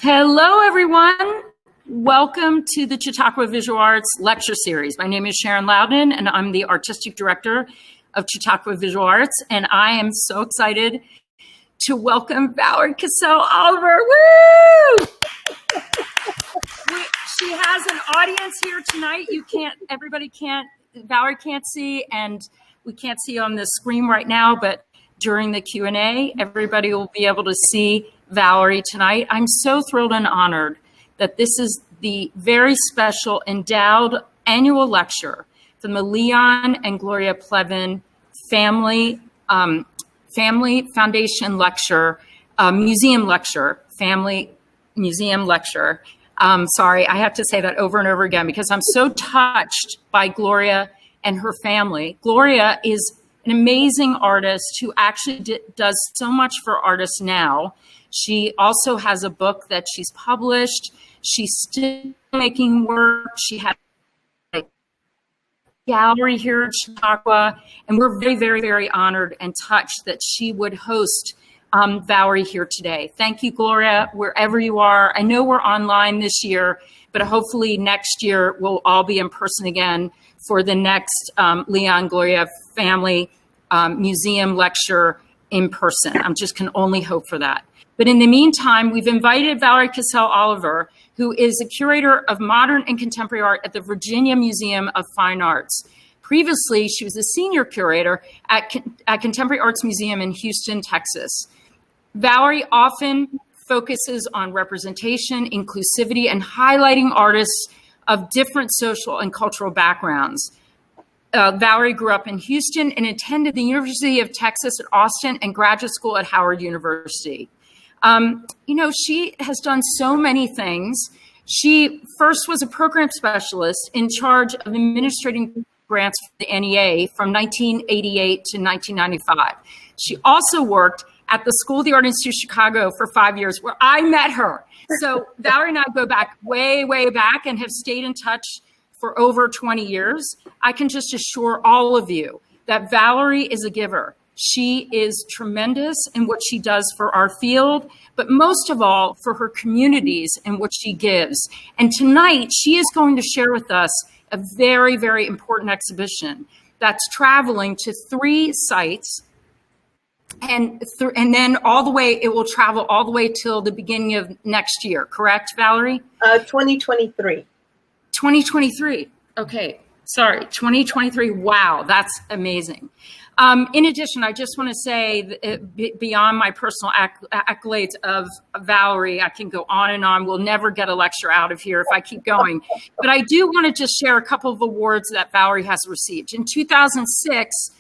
Hello, everyone. Welcome to the Chautauqua Visual Arts Lecture Series. My name is Sharon Loudon, and I'm the Artistic Director of Chautauqua Visual Arts, and I am so excited to welcome Valerie Cassell Oliver. Woo! She has an audience here tonight. Valerie can't see, and we can't see on the screen right now, but during the Q&A, everybody will be able to see Valerie tonight. I'm so thrilled and honored that this is the very special endowed annual lecture from the Leon and Gloria Plevin Family Foundation Lecture, Museum Lecture, Family Museum Lecture. Sorry, I have to say that over and over again because I'm so touched by Gloria and her family. Gloria is an amazing artist who actually does so much for artists now. She also has a book that she's published. She's still making work. She had a gallery here in Chautauqua, and we're very, very, very honored and touched that she would host Valerie here today. Thank you, Gloria, wherever you are. I know we're online this year, but hopefully next year we'll all be in person again for the next Leon Gloria Family Museum Lecture in person. I just can only hope for that. But in the meantime, we've invited Valerie Cassell Oliver, who is a curator of modern and contemporary art at the Virginia Museum of Fine Arts. Previously, she was a senior curator at Contemporary Arts Museum in Houston, Texas. Valerie often focuses on representation, inclusivity, and highlighting artists of different social and cultural backgrounds. Valerie grew up in Houston and attended the University of Texas at Austin and graduate school at Howard University. She has done so many things. She first was a program specialist in charge of administrating grants for the NEA from 1988 to 1995. She also worked at the School of the Art Institute of Chicago for 5 years, where I met her. So Valerie and I go back way, way back and have stayed in touch for over 20 years. I can just assure all of you that Valerie is a giver. She is tremendous in what she does for our field, but most of all for her communities and what she gives. And tonight, she is going to share with us a very, very important exhibition that's traveling to 3 sites. And then it will travel all the way till the beginning of next year, correct, Valerie? 2023. 2023. Okay. Sorry, 2023. Wow, that's amazing. In addition, I just want to say beyond my personal accolades of Valerie, I can go on and on. We'll never get a lecture out of here if I keep going. But I do want to just share a couple of awards that Valerie has received. In 2006,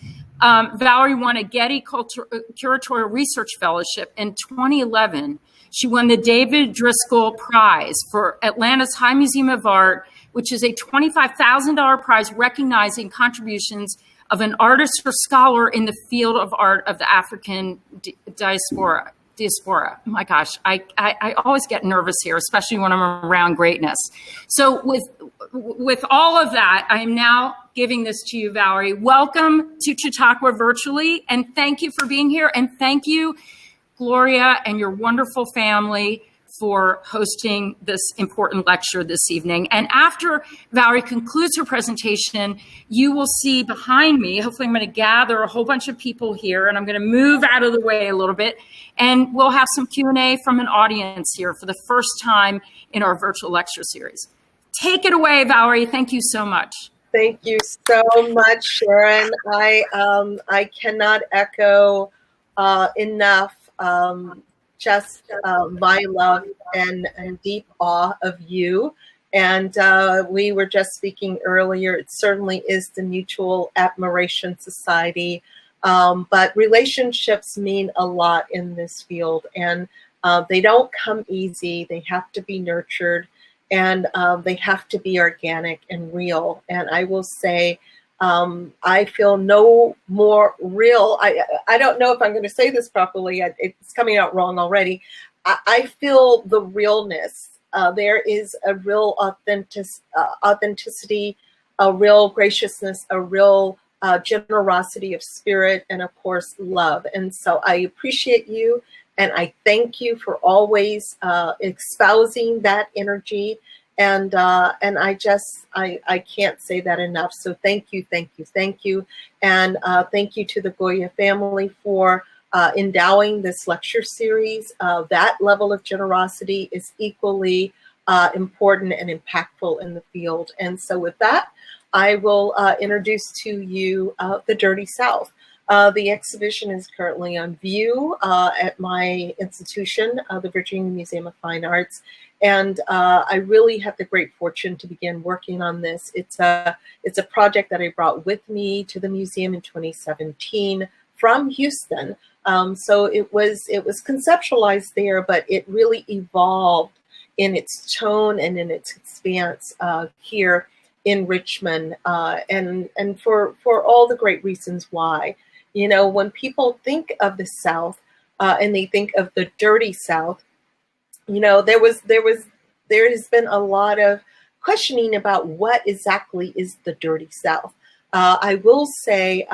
Valerie won a Getty Curatorial Research Fellowship. In 2011, she won the David Driscoll Prize for Atlanta's High Museum of Art, which is a $25,000 prize recognizing contributions of an artist or scholar in the field of art of the African diaspora. Oh my gosh, I always get nervous here, especially when I'm around greatness. So with all of that, I am now giving this to you, Valerie. Welcome to Chautauqua virtually, and thank you for being here. And thank you, Gloria, and your wonderful family for hosting this important lecture this evening. And after Valerie concludes her presentation, you will see behind me, hopefully I'm going to gather a whole bunch of people here, and I'm going to move out of the way a little bit, and we'll have some Q&A from an audience here for the first time in our virtual lecture series. Take it away, Valerie. Thank you so much. Thank you so much, Sharon. I cannot echo enough just my love and deep awe of you. And we were just speaking earlier, it certainly is the Mutual Admiration Society. But relationships mean a lot in this field, and they don't come easy. They have to be nurtured, and they have to be organic and real. And I will say, I feel no more real. I don't know if I'm going to say this properly. It's coming out wrong already. I feel the realness. There is a real authenticity, a real graciousness, a real generosity of spirit, and of course, love. And so I appreciate you. And I thank you for always espousing that energy. And I can't say that enough. So thank you, thank you, thank you. And thank you to the Goya family for endowing this lecture series. That level of generosity is equally important and impactful in the field. And so with that, I will introduce to you The Dirty South. The exhibition is currently on view at my institution, the Virginia Museum of Fine Arts. And I really had the great fortune to begin working on this. It's a project that I brought with me to the museum in 2017 from Houston. So it was conceptualized there, but it really evolved in its tone and in its expanse here in Richmond, and for all the great reasons why. You know, when people think of the South and they think of the dirty South, you know, there has been a lot of questioning about what exactly is the dirty South. I will say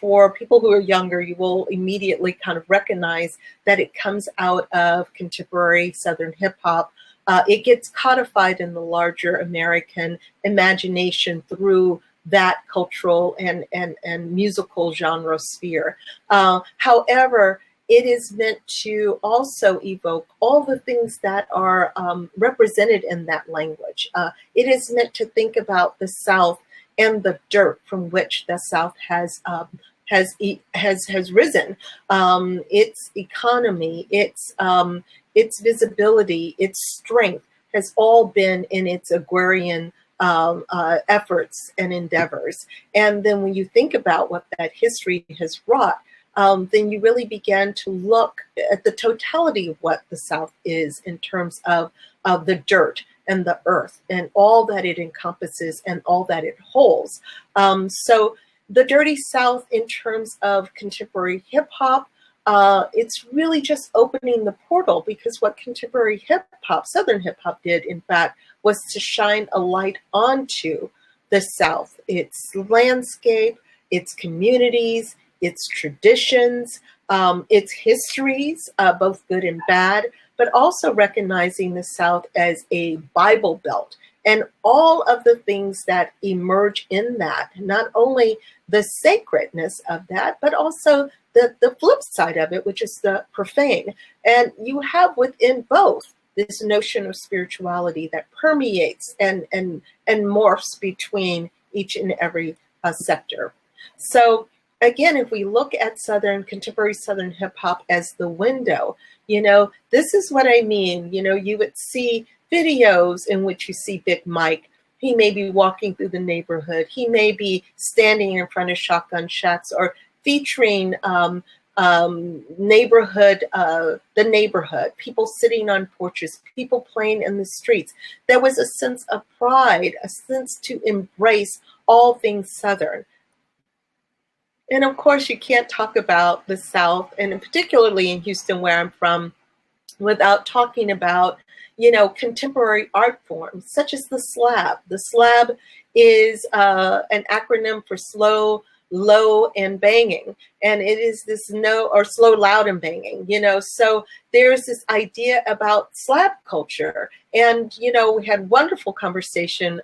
for people who are younger, you will immediately kind of recognize that it comes out of contemporary Southern hip hop. It gets codified in the larger American imagination through that cultural and musical genre sphere. However, it is meant to also evoke all the things that are represented in that language. It is meant to think about the South and the dirt from which the South has risen. Its economy, its visibility, its strength has all been in its agrarian efforts and endeavors. And then when you think about what that history has wrought, then you really began to look at the totality of what the South is in terms of the dirt and the earth and all that it encompasses and all that it holds. So the dirty South in terms of contemporary hip hop, it's really just opening the portal, because what contemporary hip hop, Southern hip hop did, in fact, was to shine a light onto the South, its landscape, its communities, its traditions, its histories, both good and bad, but also recognizing the South as a Bible Belt and all of the things that emerge in that, not only the sacredness of that, but also the flip side of it, which is the profane. And you have within both this notion of spirituality that permeates and morphs between each and every sector. So again, if we look at contemporary Southern hip hop as the window, you know, this is what I mean. You know, you would see videos in which you see Big Mike. He may be walking through the neighborhood. He may be standing in front of shotgun shacks, or featuring the neighborhood, people sitting on porches, people playing in the streets. There was a sense of pride, a sense to embrace all things Southern. And of course, you can't talk about the South, and particularly in Houston, where I'm from, without talking about, you know, contemporary art forms such as the slab. The slab is an acronym for slow, low, and banging. And it is this slow, loud, and banging, you know. So there's this idea about slab culture. And, you know, we had wonderful conversation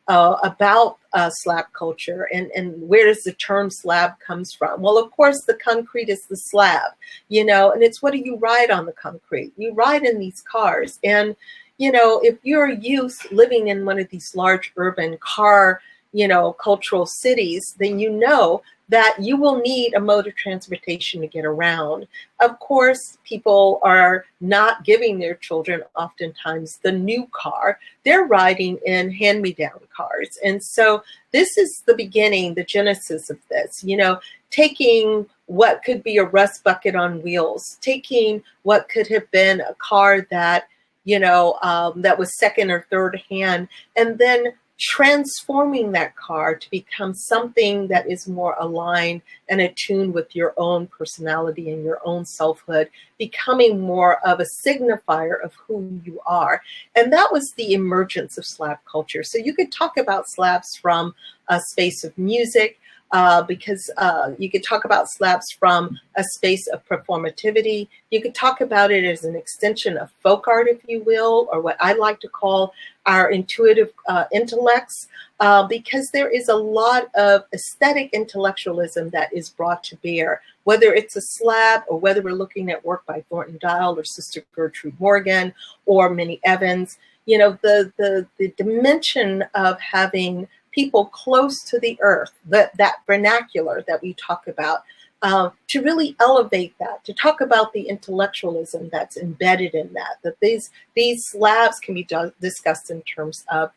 about slab culture and where does the term slab comes from. Well, of course, the concrete is the slab, you know, and it's what do you ride on the concrete? You ride in these cars. And, you know, if you're a youth living in one of these large urban car, you know, cultural cities, then you know that you will need a mode of transportation to get around. Of course, people are not giving their children oftentimes the new car. They're riding in hand-me-down cars. And so this is the beginning, the genesis of this, you know, taking what could be a rust bucket on wheels, taking what could have been a car that, you know, that was second or third hand, and then transforming that car to become something that is more aligned and attuned with your own personality and your own selfhood, becoming more of a signifier of who you are. And that was the emergence of slab culture. So you could talk about slabs from a space of music, because you could talk about slabs from a space of performativity. You could talk about it as an extension of folk art, if you will, or what I like to call our intuitive intellects, because there is a lot of aesthetic intellectualism that is brought to bear, whether it's a slab or whether we're looking at work by Thornton Dial or Sister Gertrude Morgan or Minnie Evans. You know, the dimension of having people close to the earth, that vernacular that we talk about, to really elevate that, to talk about the intellectualism that's embedded in that these slabs can be discussed in terms of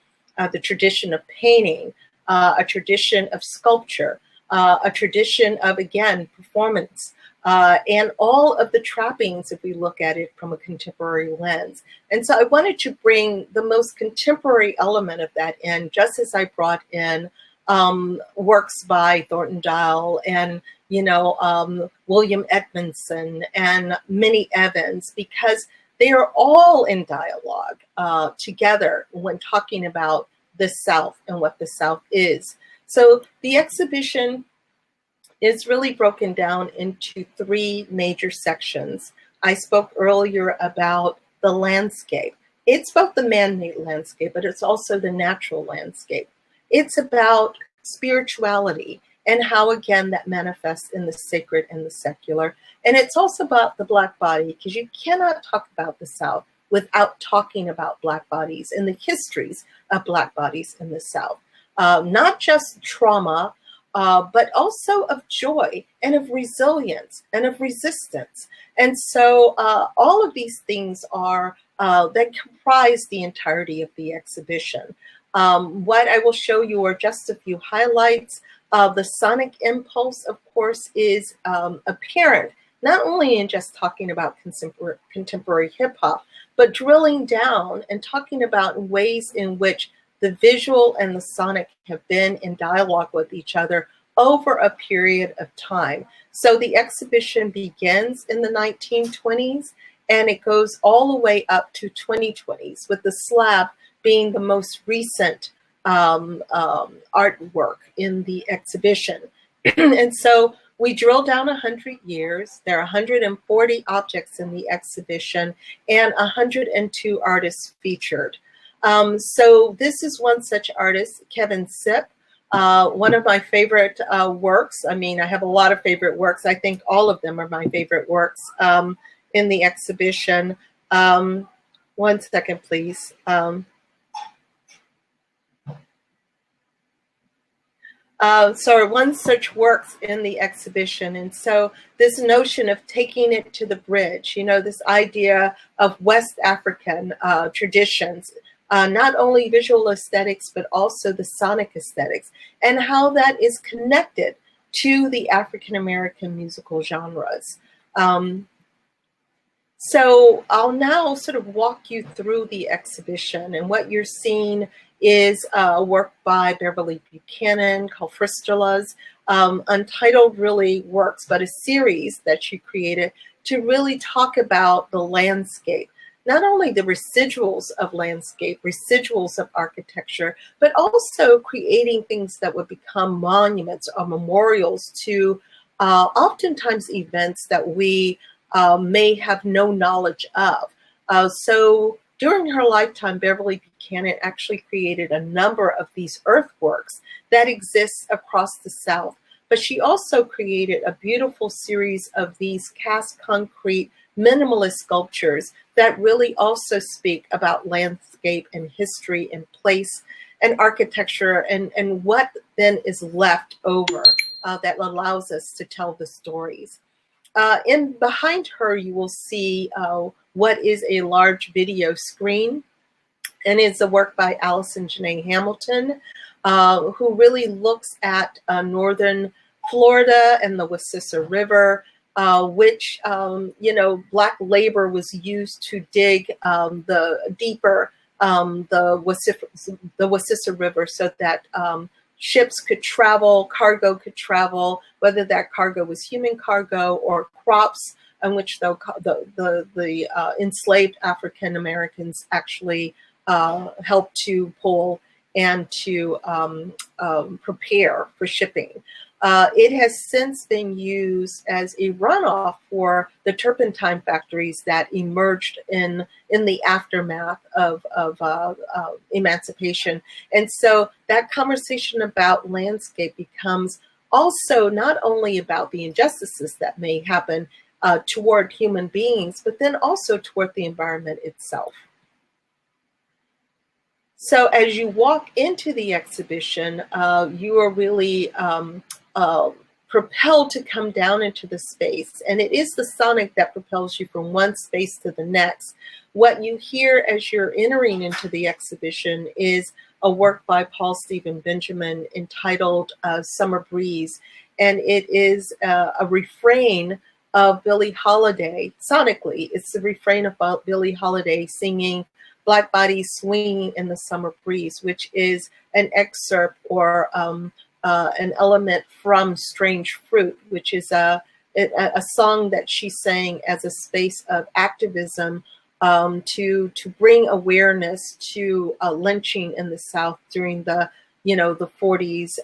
the tradition of painting, a tradition of sculpture, a tradition of, again, performance, and all of the trappings if we look at it from a contemporary lens. And so I wanted to bring the most contemporary element of that in, just as I brought in works by Thornton Dial and, William Edmondson and Minnie Evans, because they are all in dialogue together when talking about the South and what the South is. So the exhibition is really broken down into three major sections. I spoke earlier about the landscape. It's both the man-made landscape, but it's also the natural landscape. It's about spirituality and how, again, that manifests in the sacred and the secular. And it's also about the Black body, because you cannot talk about the South without talking about Black bodies and the histories of Black bodies in the South. Not just trauma, but also of joy and of resilience and of resistance. And so all of these things are that comprise the entirety of the exhibition. What I will show you are just a few highlights. The sonic impulse, of course, is apparent, not only in just talking about contemporary hip hop, but drilling down and talking about ways in which the visual and the sonic have been in dialogue with each other over a period of time. So the exhibition begins in the 1920s and it goes all the way up to 2020s, with the slab being the most recent artwork in the exhibition. And so we drill down 100 years. There are 140 objects in the exhibition and 102 artists featured. So this is one such artist, Kevin Sipp. One of my favorite works. I mean, I have a lot of favorite works. I think all of them are my favorite works in the exhibition. 1 second, please. So one such works in the exhibition. And so this notion of taking it to the bridge, this idea of West African traditions, not only visual aesthetics, but also the sonic aesthetics, and how that is connected to the African-American musical genres. So I'll now sort of walk you through the exhibition, and what you're seeing is work by Beverly Buchanan called Fristulas. Untitled really works, but a series that she created to really talk about the landscape, not only the residuals of landscape, residuals of architecture, but also creating things that would become monuments or memorials to oftentimes events that we may have no knowledge of. So during her lifetime, Beverly Buchanan actually created a number of these earthworks that exist across the South. But she also created a beautiful series of these cast concrete minimalist sculptures that really also speak about landscape and history and place and architecture and what then is left over that allows us to tell the stories. In behind her, you will see what is a large video screen, and it's a work by Allison Janae Hamilton, who really looks at northern Florida and the Wassissa River, which, Black labor was used to dig the deeper the Wassissa River so that ships could travel, cargo could travel, whether that cargo was human cargo or crops, in which the enslaved African Americans actually helped to pull and to prepare for shipping. It has since been used as a runoff for the turpentine factories that emerged in the aftermath of emancipation. And so that conversation about landscape becomes also not only about the injustices that may happen toward human beings, but then also toward the environment itself. So as you walk into the exhibition, you are really propelled to come down into the space. And it is the sonic that propels you from one space to the next. What you hear as you're entering into the exhibition is a work by Paul Stephen Benjamin entitled Summer Breeze. And it is a refrain of Billie Holiday. Sonically, it's the refrain of Billie Holiday singing Black Bodies Swinging in the Summer Breeze, which is an excerpt or an element from Strange Fruit, which is a song that she sang as a space of activism to bring awareness to lynching in the South during the 40s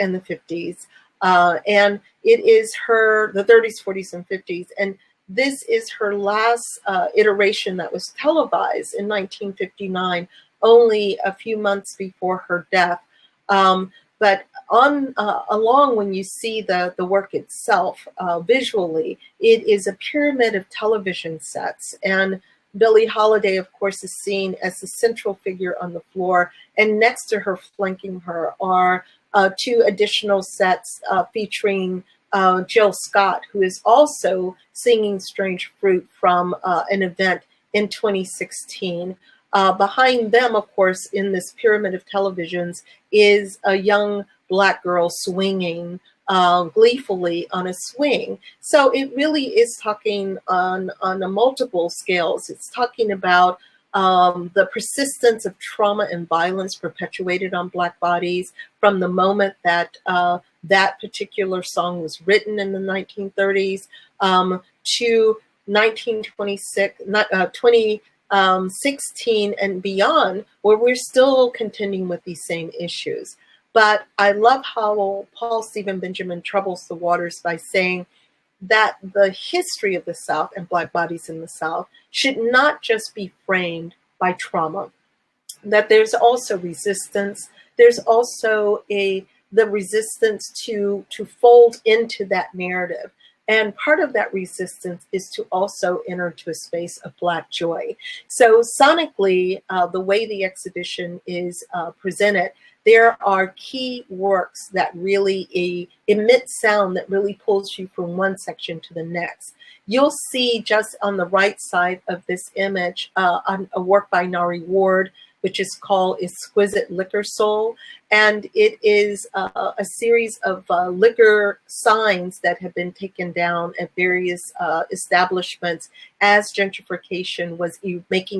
and the 50s. And it is the 30s, 40s, and 50s. And this is her last iteration that was televised in 1959, only a few months before her death. But along when you see the work itself visually, it is a pyramid of television sets. And Billie Holiday, of course, is seen as the central figure on the floor. And next to her, flanking her, are two additional sets featuring Jill Scott, who is also singing Strange Fruit from an event in 2016. Behind them, of course, in this pyramid of televisions is a young Black girl swinging gleefully on a swing. So it really is talking on a multiple scales. It's talking about the persistence of trauma and violence perpetuated on Black bodies from the moment that that particular song was written in the 1930s to 2016 and beyond, where we're still contending with these same issues. But I love how Paul Stephen Benjamin troubles the waters by saying that the history of the South and Black bodies in the South should not just be framed by trauma, that there's also resistance. There's also the resistance to fold into that narrative. And part of that resistance is to also enter into a space of Black joy. So sonically, the way the exhibition is presented, there are key works that really emit sound that really pulls you from one section to the next. You'll see just on the right side of this image a work by Nari Ward, which is called Exquisite Liquor Soul. And it is a series of liquor signs that have been taken down at various establishments as gentrification was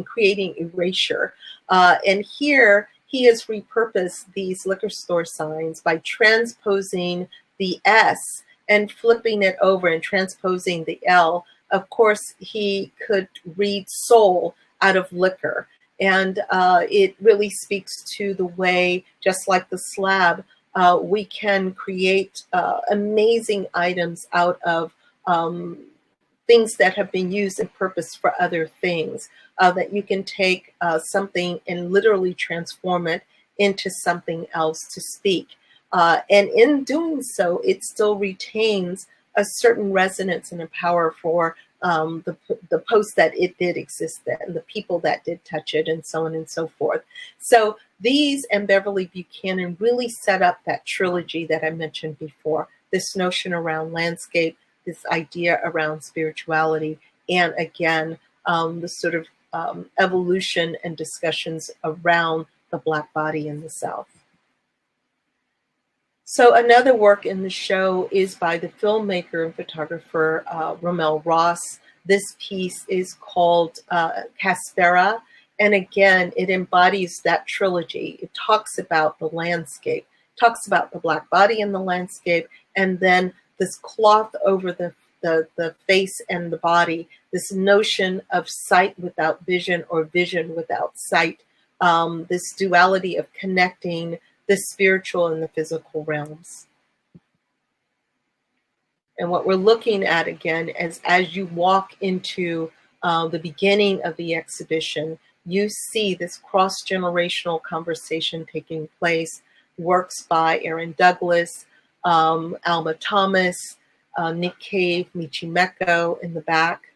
creating erasure. And here he has repurposed these liquor store signs by transposing the S and flipping it over and transposing the L. Of course, he could read soul out of liquor. And it really speaks to the way, just like the slab, we can create amazing items out of things that have been used and purposed for other things, that you can take something and literally transform it into something else to speak. And in doing so, it still retains a certain resonance and a power for the post that it did exist in, the people that did touch it, and so on and so forth. So these and Beverly Buchanan really set up that trilogy that I mentioned before, this notion around landscape, this idea around spirituality, and again, the sort of evolution and discussions around the Black body in the South. So another work in the show is by the filmmaker and photographer Rommel Ross. This piece is called Caspera. And again, it embodies that trilogy. It talks about the landscape, talks about the Black body in the landscape, and then this cloth over the face and the body, this notion of sight without vision or vision without sight, this duality of connecting the spiritual and the physical realms. And what we're looking at again is as you walk into the beginning of the exhibition, you see this cross-generational conversation taking place, works by Aaron Douglas, Alma Thomas, Nick Cave, Michi Meko in the back.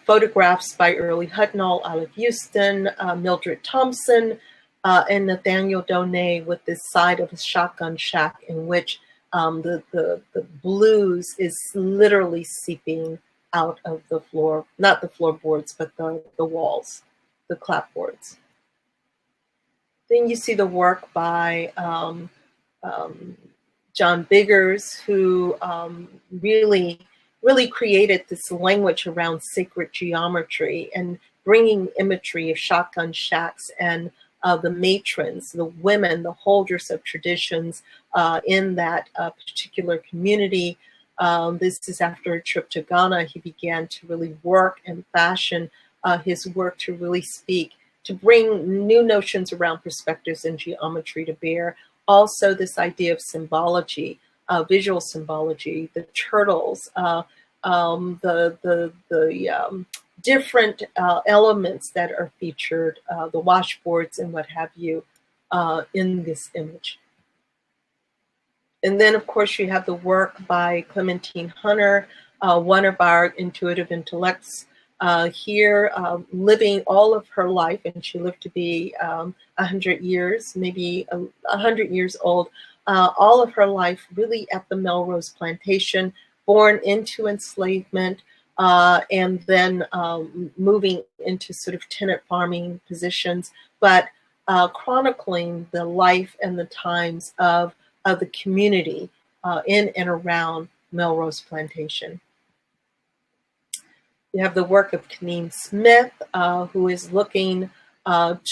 Photographs by Early Hudnall, Olive Houston, Mildred Thompson, and Nathaniel Donay with this side of a shotgun shack in which the blues is literally seeping out of the floor, not the floorboards, but the walls, the clapboards. Then you see the work by John Biggers, who really created this language around sacred geometry and bringing imagery of shotgun shacks and the matrons, the women, the holders of traditions in that particular community. This is after a trip to Ghana. He began to really work and fashion his work to really speak, to bring new notions around perspectives and geometry to bear. Also, this idea of symbology, visual symbology, the turtles, the different elements that are featured, the washboards and what have you, in this image. And then, of course, you have the work by Clementine Hunter, one of our intuitive intellects here, living all of her life, and she lived to be 100 years, maybe 100 years old, all of her life really at the Melrose Plantation, born into enslavement, and then moving into sort of tenant farming positions, but chronicling the life and the times of the community in and around Melrose Plantation. You have the work of Keneen Smith, who is looking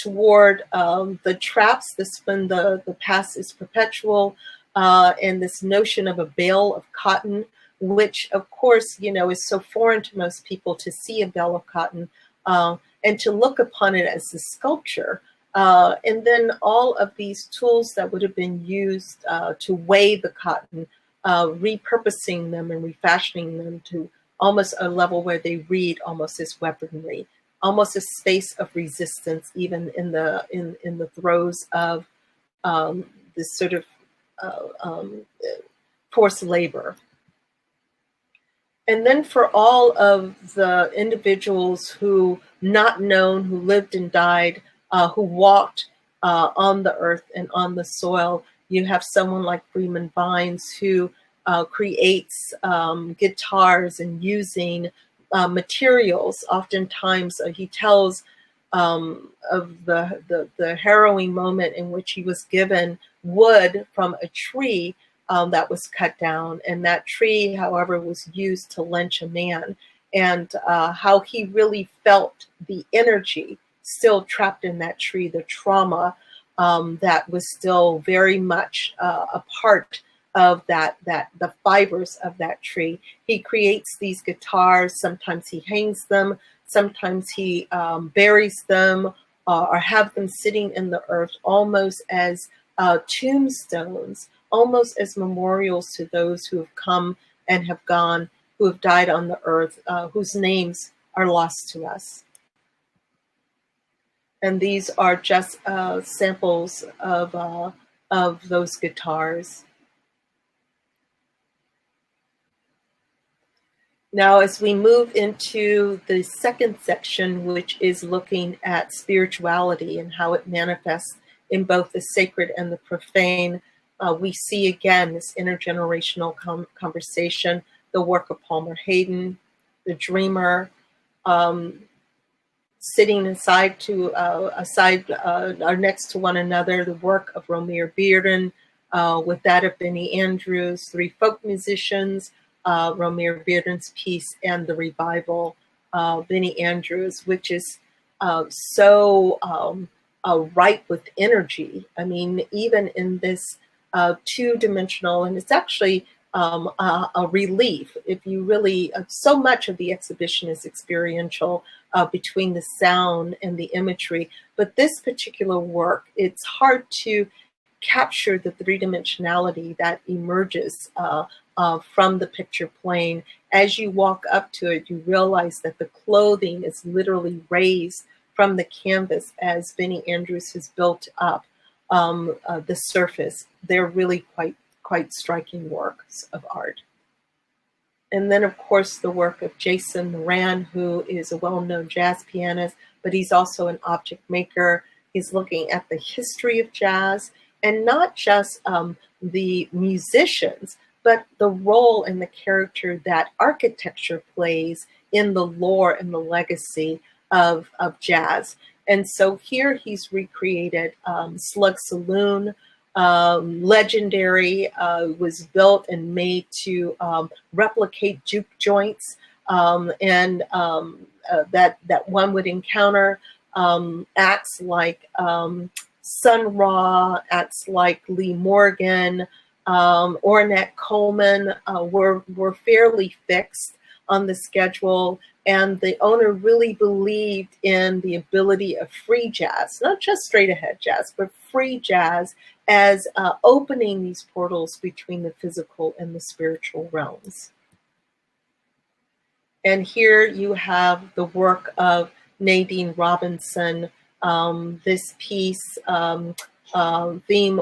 toward the traps. This when the past is perpetual, and this notion of a bale of cotton, which of course, you know, is so foreign to most people to see a bale of cotton and to look upon it as a sculpture. And then all of these tools that would have been used to weigh the cotton, repurposing them and refashioning them to almost a level where they read almost as weaponry, almost a space of resistance, even in the throes of this sort of forced labor. And then for all of the individuals who not known, who lived and died, who walked on the earth and on the soil, you have someone like Freeman Vines who creates guitars and using materials. Oftentimes he tells of the harrowing moment in which he was given wood from a tree that was cut down, and that tree, however, was used to lynch a man, and how he really felt the energy still trapped in that tree, the trauma that was still very much a part of the fibers of that tree. He creates these guitars. Sometimes he hangs them, sometimes he buries them, or have them sitting in the earth almost as tombstones, almost as memorials to those who have come and have gone, who have died on the earth, whose names are lost to us. And these are just samples of those guitars. Now, as we move into the second section, which is looking at spirituality and how it manifests in both the sacred and the profane, we see again this intergenerational conversation, the work of Palmer Hayden, the dreamer, sitting aside next to one another, the work of Romare Bearden, with that of Benny Andrews, three folk musicians, Romare Bearden's piece, and the revival, Benny Andrews, which is so ripe with energy. I mean, even in this two-dimensional, and it's actually a relief. If you really, so much of the exhibition is experiential between the sound and the imagery, but this particular work, it's hard to capture the three-dimensionality that emerges from the picture plane. As you walk up to it, you realize that the clothing is literally raised from the canvas as Benny Andrews has built up the surface. They're really quite striking works of art. And then, of course, the work of Jason Moran, who is a well-known jazz pianist, but he's also an object maker. He's looking at the history of jazz, and not just the musicians, but the role and the character that architecture plays in the lore and the legacy of jazz. And so here he's recreated Slug Saloon, legendary, was built and made to replicate juke joints, and that one would encounter acts like Sun Ra, acts like Lee Morgan, Ornette Coleman were fairly fixed on the schedule. And the owner really believed in the ability of free jazz, not just straight ahead jazz, but free jazz as opening these portals between the physical and the spiritual realms. And here you have the work of Nadine Robinson, this piece, Theme Coronation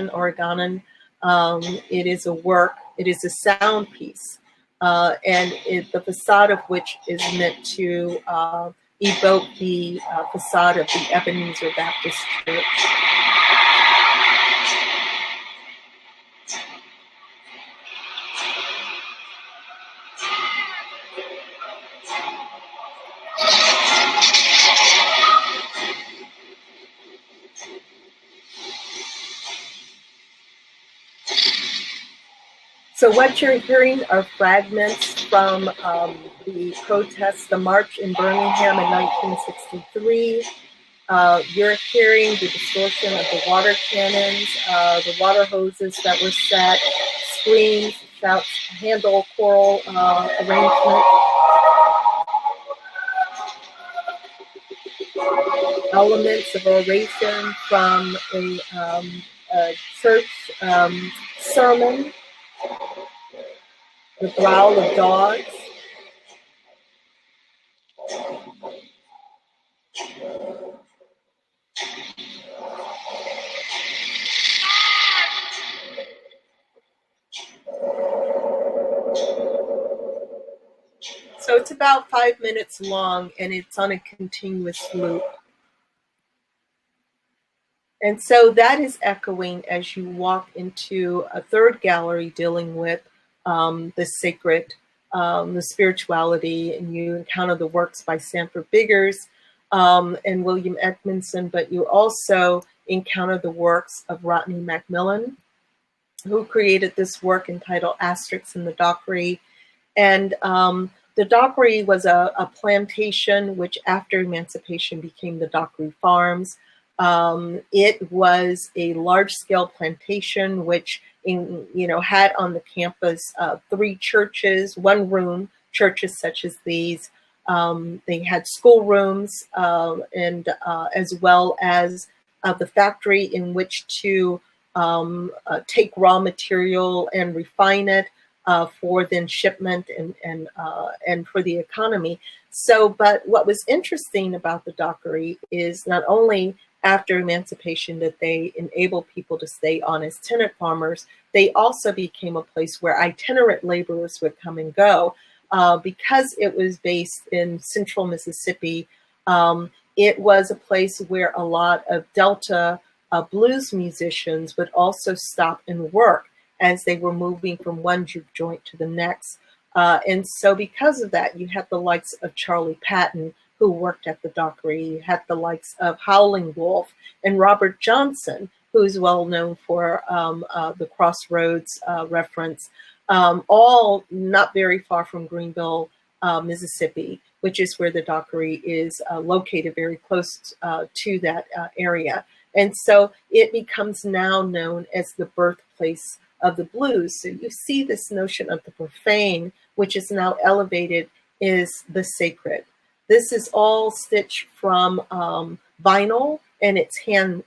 Oregonin. It is a work, it is a sound piece. And the facade of which is meant to evoke the facade of the Ebenezer Baptist Church. So what you're hearing are fragments from the protest, the march in Birmingham in 1963. You're hearing the distortion of the water cannons, the water hoses that were set, screams, shouts, handle, choral arrangement. Elements of oration from a church sermon. The growl of dogs. So it's about 5 minutes long, and it's on a continuous loop. And so that is echoing as you walk into a third gallery dealing with the sacred, the spirituality, and you encounter the works by Sanford Biggers and William Edmondson, but you also encounter the works of Rodney Macmillan, who created this work entitled Astrix in the Dockery. And the Dockery was a plantation which after emancipation became the Dockery Farms. It was a large-scale plantation which had on the campus 3 churches, one-room churches such as these. They had schoolrooms and as well as the factory in which to take raw material and refine it for then shipment and for the economy. So, but what was interesting about the Dockery is not only after emancipation that they enabled people to stay on as tenant farmers, they also became a place where itinerant laborers would come and go. Because it was based in central Mississippi, it was a place where a lot of Delta blues musicians would also stop and work as they were moving from one juke joint to the next. And so because of that, you had the likes of Charlie Patton, who worked at the Dockery. You had the likes of Howling Wolf and Robert Johnson, who's well known for the Crossroads reference, all not very far from Greenville, Mississippi, which is where the Dockery is located, very close to that area. And so it becomes now known as the birthplace of the blues. So you see this notion of the profane, which is now elevated, is the sacred. This is all stitched from vinyl and it's hand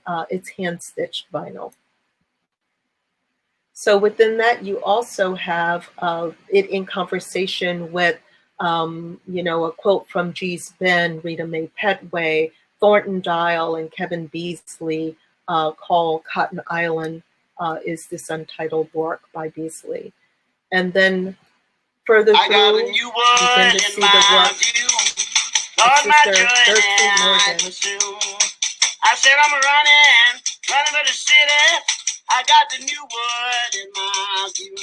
stitched vinyl. So within that, you also have it in conversation with, a quote from G's Ben, Rita Mae Petway, Thornton Dial, and Kevin Beasley called Cotton Island is this untitled work by Beasley. And then further through, you begin to see the work of Sister Gertrude Morgan. I said I'm running for the city. I got the new word in my view.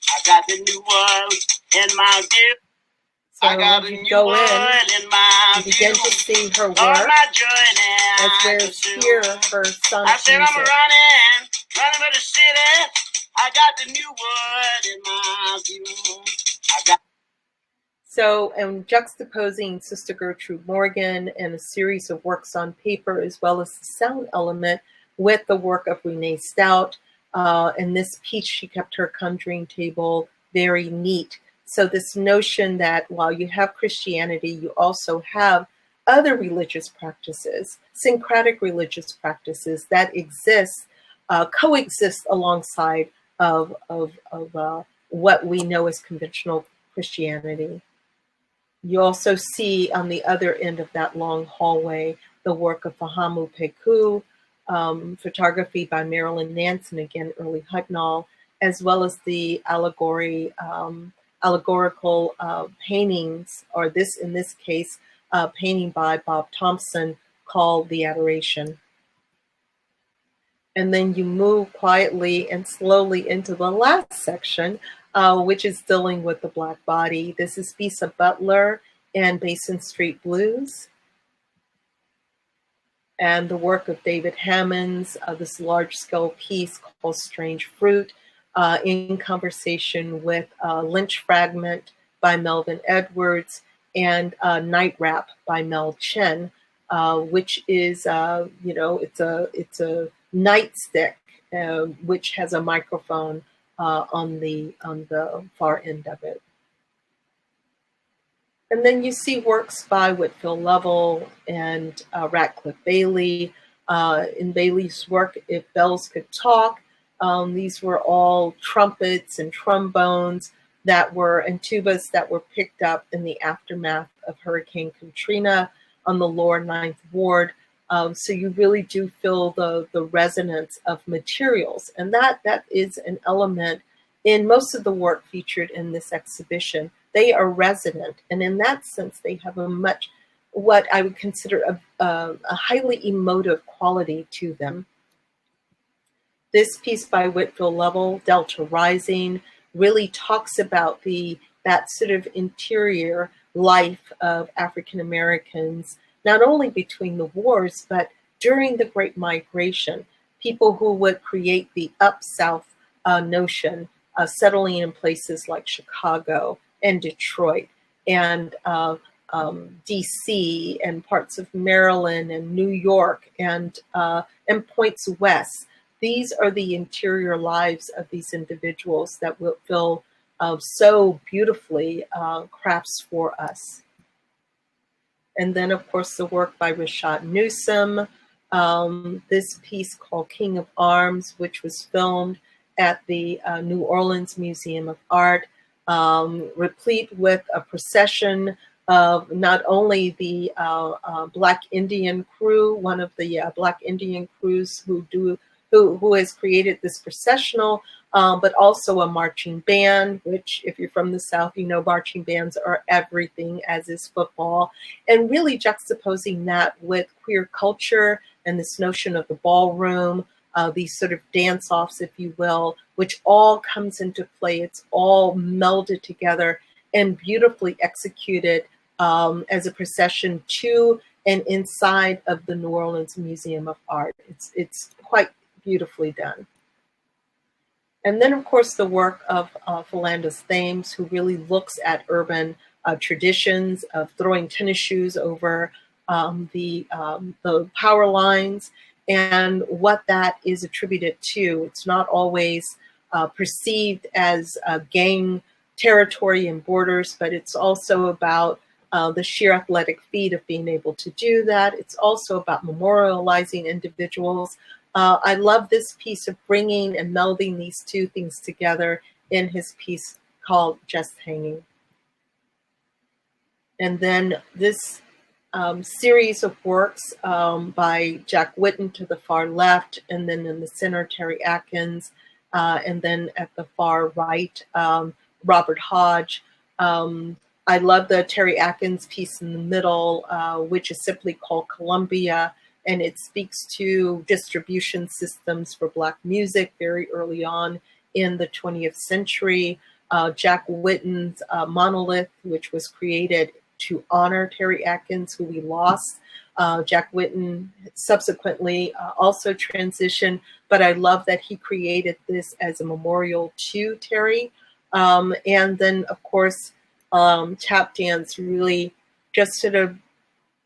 I got the new word in my view. So as you go in, you begin to see her work, as well as hear her sonic I said I'm running for the city. I got the new word in my view. So, and juxtaposing Sister Gertrude Morgan and a series of works on paper, as well as the sound element, with the work of Renee Stout. In this piece, she kept her conjuring table very neat. So this notion that while you have Christianity, you also have other religious practices, syncretic religious practices that exist, coexist alongside of what we know as conventional Christianity. You also see on the other end of that long hallway the work of Fahamu Peku, photography by Marilyn Nansen, again, early Hucknall, as well as the allegorical paintings, or in this case, painting by Bob Thompson called The Adoration. And then you move quietly and slowly into the last section, which is dealing with the Black body. This is Bisa Butler and Basin Street Blues. And the work of David Hammons, this large-scale piece called Strange Fruit, in conversation with Lynch Fragment by Melvin Edwards and Night Rap by Mel Chen, which is, it's a nightstick, which has a microphone on the far end of it. And then you see works by Whitfield Lovell and Ratcliffe Bailey. In Bailey's work, If Bells Could Talk, these were all trumpets and trombones and tubas that were picked up in the aftermath of Hurricane Katrina on the lower Ninth Ward. So you really do feel the resonance of materials. And that is an element in most of the work featured in this exhibition. They are resonant, and in that sense, they have what I would consider a highly emotive quality to them. This piece by Whitfield Lovell, Delta Rising, really talks about that sort of interior life of African Americans, not only between the wars, but during the Great Migration, people who would create the up-south notion, settling in places like Chicago and Detroit and DC and parts of Maryland and New York and points west. These are the interior lives of these individuals that Phil so beautifully crafts for us. And then, of course, the work by Rashad Newsom, this piece called King of Arms, which was filmed at the New Orleans Museum of Art, replete with a procession of not only the Black Indian crew, one of the Black Indian crews who has created this processional, but also a marching band, which if you're from the South, you know marching bands are everything, as is football, and really juxtaposing that with queer culture and this notion of the ballroom, these sort of dance-offs, if you will, which all comes into play. It's all melded together and beautifully executed as a procession to and inside of the New Orleans Museum of Art. It's quite beautifully done. And then, of course, the work of Philandus Thames, who really looks at urban traditions of throwing tennis shoes over the power lines and what that is attributed to. It's not always perceived as gang territory and borders, but it's also about the sheer athletic feat of being able to do that. It's also about memorializing individuals. I love this piece of bringing and melding these two things together in his piece called Just Hanging. And then this series of works by Jack Whitten to the far left, and then in the center, Terry Atkins, and then at the far right, Robert Hodge. I love the Terry Atkins piece in the middle, which is simply called Columbia, and it speaks to distribution systems for Black music very early on in the 20th century. Jack Whitten's Monolith, which was created to honor Terry Atkins, who we lost. Jack Whitten subsequently also transitioned, but I love that he created this as a memorial to Terry. And then, of course, tap dance really just sort of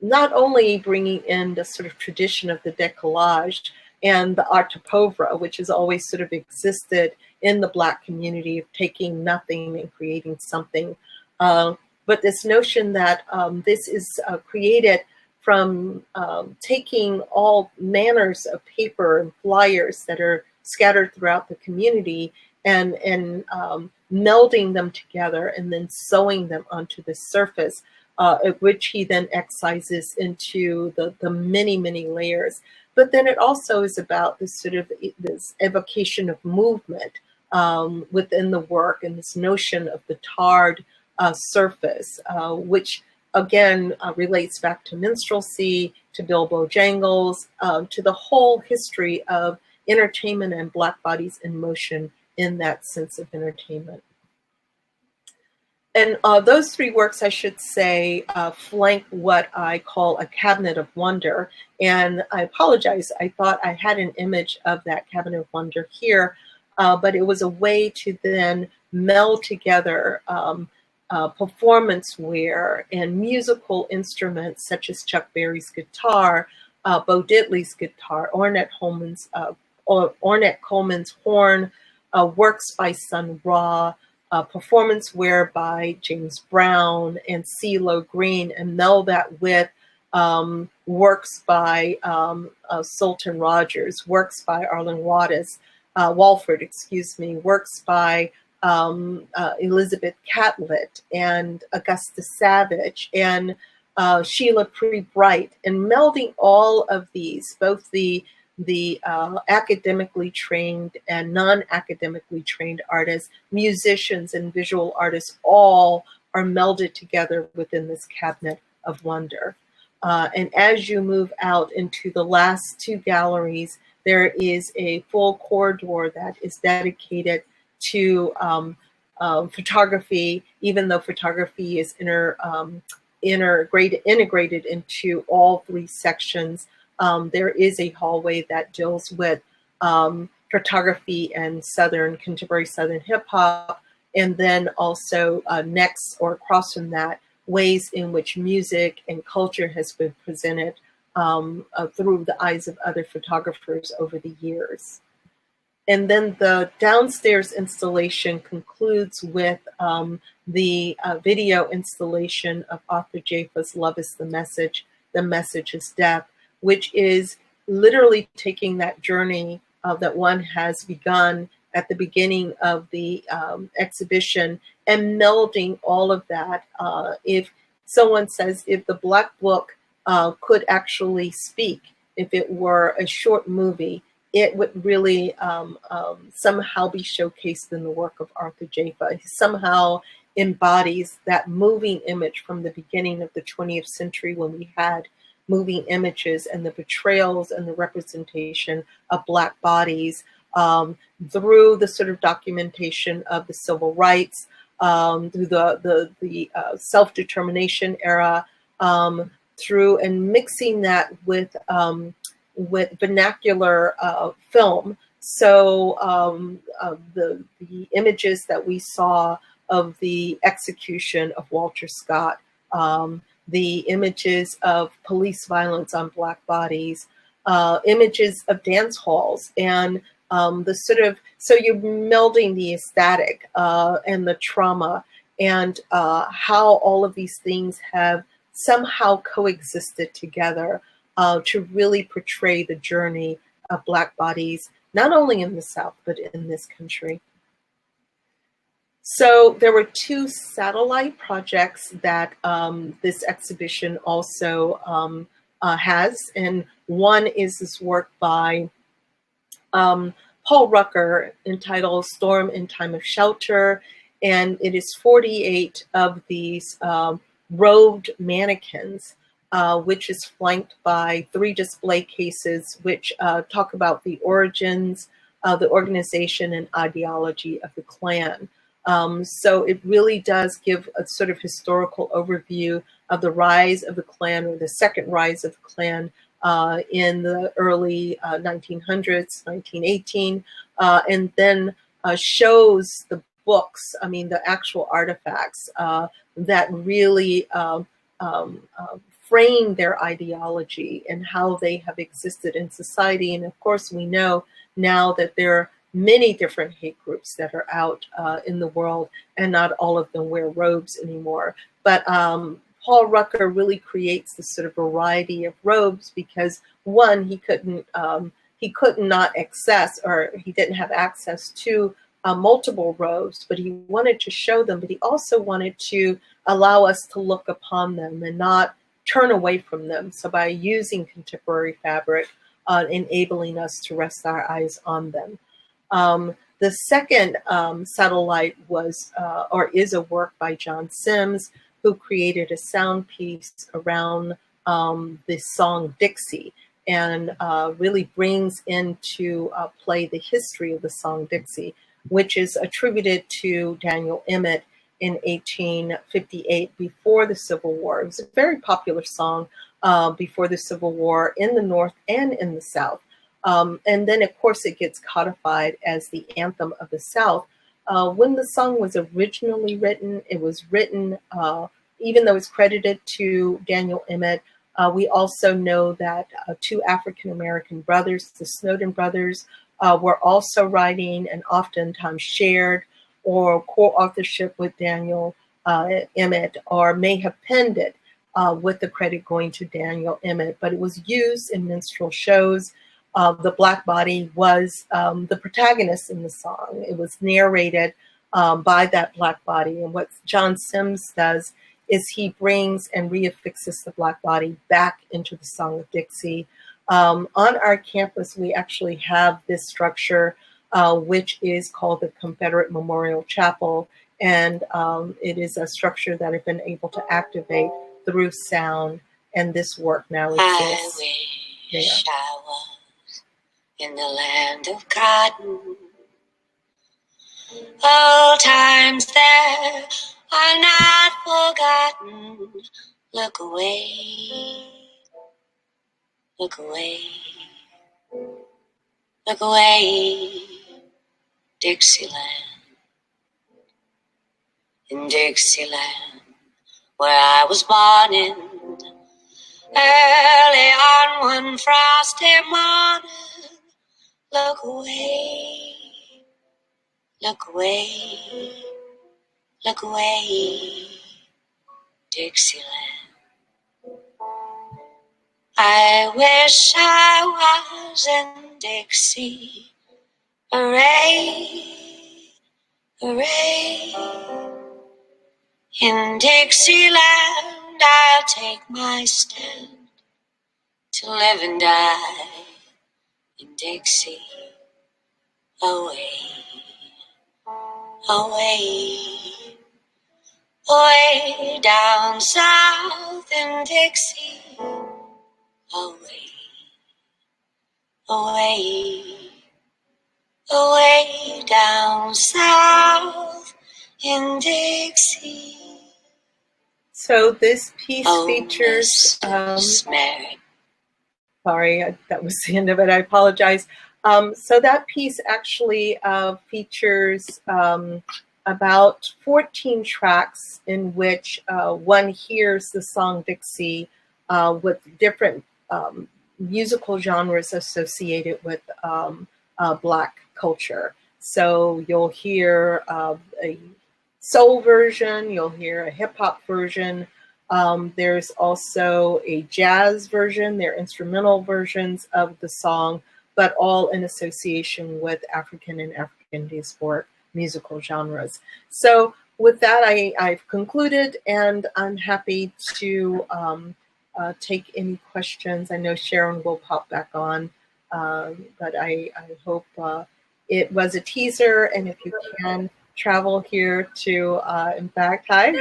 not only bringing in the sort of tradition of the décollage and the art pauvre, which has always sort of existed in the Black community of taking nothing and creating something, but this notion that this is created from taking all manners of paper and flyers that are scattered throughout the community and melding them together and then sewing them onto the surface, which he then excises into the many, many layers. But then it also is about this sort of this evocation of movement within the work, and this notion of the tarred surface, which again relates back to minstrelsy, to Bilbo Jangles, to the whole history of entertainment and Black bodies in motion in that sense of entertainment. And those three works, I should say, flank what I call a cabinet of wonder. And I apologize, I thought I had an image of that cabinet of wonder here, but it was a way to then meld together performance wear and musical instruments such as Chuck Berry's guitar, Bo Diddley's guitar, Ornette Coleman's horn, works by Sun Ra, performance wear by James Brown and CeeLo Green, and meld that with works by Sultan Rogers, works by Arlen Walford, works by Elizabeth Catlett and Augusta Savage and Sheila Pre-Bright, and melding all of these, both the academically trained and non-academically trained artists, musicians and visual artists, all are melded together within this cabinet of wonder. And as you move out into the last two galleries, there is a full corridor that is dedicated to photography, even though photography is integrated into all three sections. There is a hallway that deals with photography and contemporary Southern hip hop, and then also next or across from that, ways in which music and culture has been presented through the eyes of other photographers over the years. And then the downstairs installation concludes with the video installation of Arthur Jafa's Love is the Message is Death, which is literally taking that journey that one has begun at the beginning of the exhibition and melding all of that. If someone says, if the Black Book could actually speak, if it were a short movie, it would really somehow be showcased in the work of Arthur Jafa. He somehow embodies that moving image from the beginning of the 20th century, when we had moving images and the portrayals and the representation of Black bodies, through the sort of documentation of the civil rights, through the self-determination era, through and mixing that with vernacular film. So the images that we saw of the execution of Walter Scott, the images of police violence on Black bodies, images of dance halls, and the sort of, so you're melding the aesthetic and the trauma and how all of these things have somehow coexisted together to really portray the journey of Black bodies, not only in the South, but in this country. So there were two satellite projects that this exhibition also has, and one is this work by Paul Rucker entitled Storm in Time of Shelter, and it is 48 of these robed mannequins, which is flanked by 3 display cases which talk about the origins, the organization, and ideology of the Klan. So it really does give a sort of historical overview of the rise of the Klan, or the second rise of the Klan, in the early 1900s, 1918, and then shows the books, I mean, the actual artifacts that really frame their ideology and how they have existed in society. And of course, we know now that there are many different hate groups that are out in the world, and not all of them wear robes anymore. But Paul Rucker really creates this sort of variety of robes because, one, he couldn't not access, or he didn't have access to multiple robes, but he wanted to show them, but he also wanted to allow us to look upon them and not turn away from them. So by using contemporary fabric, enabling us to rest our eyes on them. The second satellite was, or is, a work by John Sims, who created a sound piece around the song Dixie, and really brings into play the history of the song Dixie, which is attributed to Daniel Emmett in 1858, before the Civil War. It was a very popular song before the Civil War in the North and in the South. And then, of course, it gets codified as the anthem of the South. When the song was originally written, it was written, even though it's credited to Daniel Emmett, we also know that 2 African-American brothers, the Snowden brothers, were also writing and oftentimes shared or co-authorship with Daniel Emmett, or may have penned it with the credit going to Daniel Emmett. But it was used in minstrel shows. The Black body was the protagonist in the song. It was narrated by that Black body. And what John Sims does is he brings and reaffixes the Black body back into the Song of Dixie. On our campus, we actually have this structure, which is called the Confederate Memorial Chapel. And it is a structure that I've been able to activate through sound. And this work now exists. I wish I was in the land of cotton. Old times there are not forgotten. Look away, look away, look away, Dixieland. In Dixieland, where I was born in, early on one frosty morning. Look away, look away, look away, Dixieland. I wish I was in Dixie. Hooray, hooray. In Dixieland I'll take my stand to live and die in Dixie. Away, away, away down south in Dixie. Away, away, away down south in Dixie. So this piece features, Mary. Sorry, that was the end of it. I apologize. So that piece actually features about 14 tracks in which one hears the song Dixie with different musical genres associated with Black culture. So you'll hear a soul version. You'll hear a hip hop version. There's also a jazz version. They're instrumental versions of the song, but all in association with African and African diasporic musical genres. So with that, I've concluded, and I'm happy to take any questions. I know Sharon will pop back on, but I hope it was a teaser, and if you can travel here to, in fact, hi.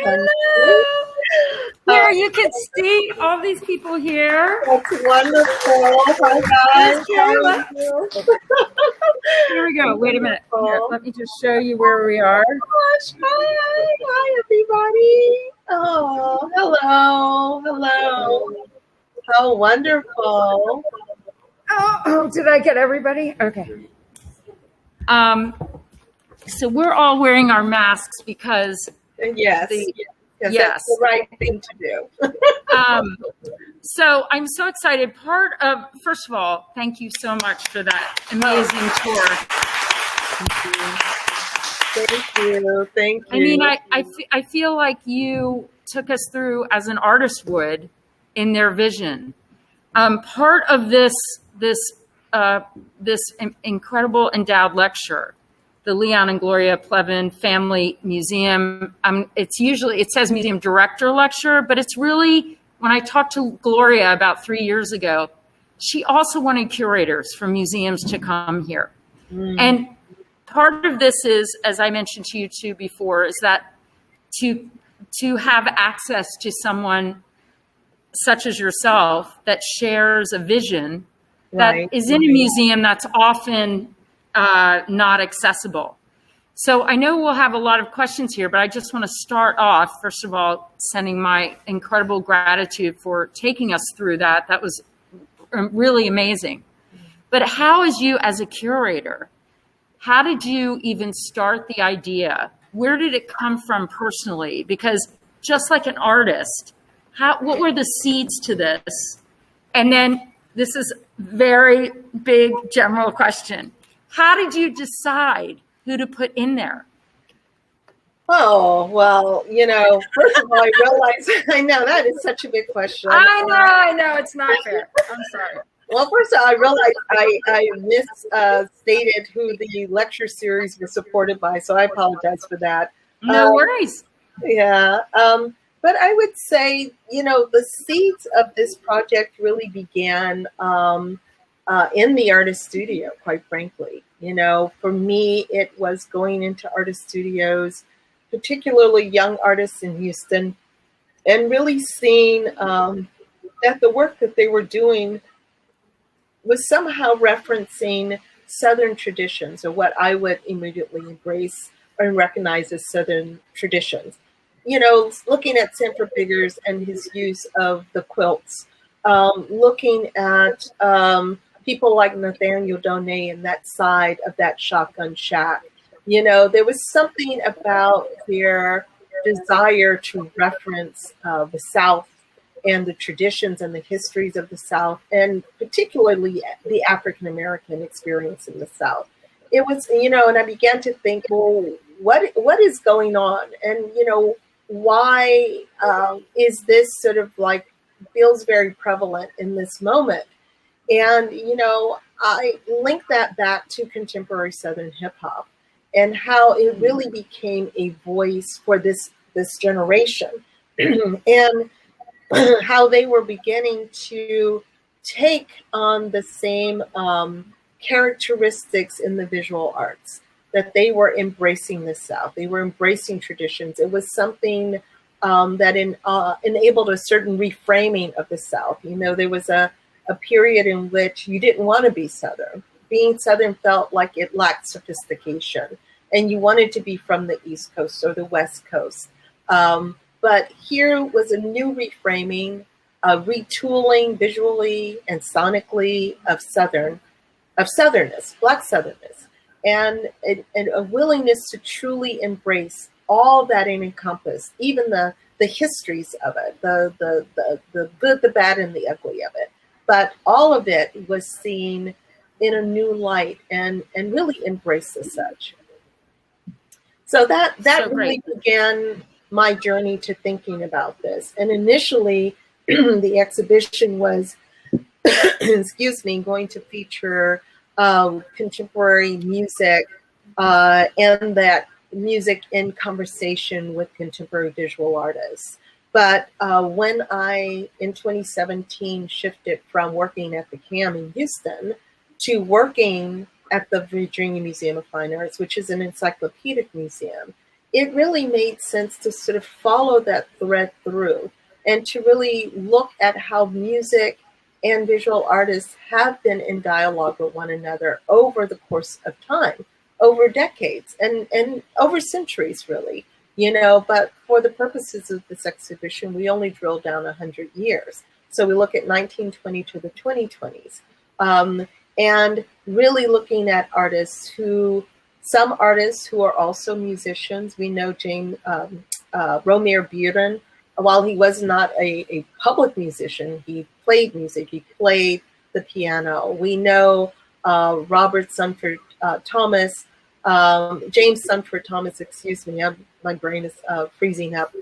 Here, you can see all these people here. That's wonderful. Hi, guys. Here we go. Wait a minute. Here, let me just show you where we are. Oh gosh. Hi, everybody. Oh, hello. How wonderful. Oh, did I get everybody? Okay. So we're all wearing our masks because yes. That's the right thing to do. So I'm so excited. First of all, thank you so much for that amazing tour. Thank you. I mean, I feel like you took us through as an artist would in their vision. Part of this incredible endowed lecture, the Leon and Gloria Plevin Family Museum. It says museum director lecture, but it's really, when I talked to Gloria about 3 years ago, she also wanted curators from museums to come here. And part of this is, as I mentioned to you too before, is that to have access to someone such as yourself that shares a vision that is in a museum that's often not accessible. So I know we'll have a lot of questions here, but I just want to start off, first of all, sending my incredible gratitude for taking us through that. That was really amazing. But how is you as a curator, how did you even start the idea? Where did it come from personally? Because just like an artist, what were the seeds to this? And then this is very big general question. How did you decide who to put in there? Oh, well, first of all, I realize, I know that is such a big question. I know, it's not fair. I'm sorry. Well, first of all, I realized I misstated who the lecture series was supported by, so I apologize for that. No worries. Yeah. But I would say, the seeds of this project really began in the artist studio, quite frankly. For me, it was going into artist studios, particularly young artists in Houston, and really seeing that the work that they were doing was somehow referencing Southern traditions, or what I would immediately embrace and recognize as Southern traditions. Looking at Sanford Biggers and his use of the quilts, looking at people like Nathaniel Donay and that side of that shotgun shack. There was something about their desire to reference the South and the traditions and the histories of the South, and particularly the African-American experience in the South. It was, and I began to think, well, what is going on? And, why is this sort of like feels very prevalent in this moment? And, I link that back to contemporary Southern hip hop and how it really became a voice for this generation and how they were beginning to take on the same characteristics in the visual arts, that they were embracing the South. They were embracing traditions. It was something that enabled a certain reframing of the South. There was a period in which you didn't want to be Southern. Being Southern felt like it lacked sophistication, and you wanted to be from the East Coast or the West Coast. But here was a new reframing, retooling visually and sonically of Southernness, Black Southernness, and a willingness to truly embrace all that it encompassed, even the histories of it, the good, the bad, and the ugly of it. But all of it was seen in a new light and really embraced as such. So that So really great. began my journey to thinking about this. And initially, the exhibition was, excuse me, going to feature contemporary music and that music in conversation with contemporary visual artists. But when I, in 2017, shifted from working at the CAM in Houston to working at the Virginia Museum of Fine Arts, which is an encyclopedic museum, it really made sense to sort of follow that thread through and to really look at how music and visual artists have been in dialogue with one another over the course of time, over decades and over centuries, really, you know. But for the purposes of this exhibition, we only drill down 100 years. So we look at 1920 to the 2020s. And really looking at artists some artists who are also musicians. We know Romeo Buren, while he was not a public musician, he played music, he played the piano. We know Robert Sunford Thomas, James Sunford Thomas, excuse me, my brain is freezing up,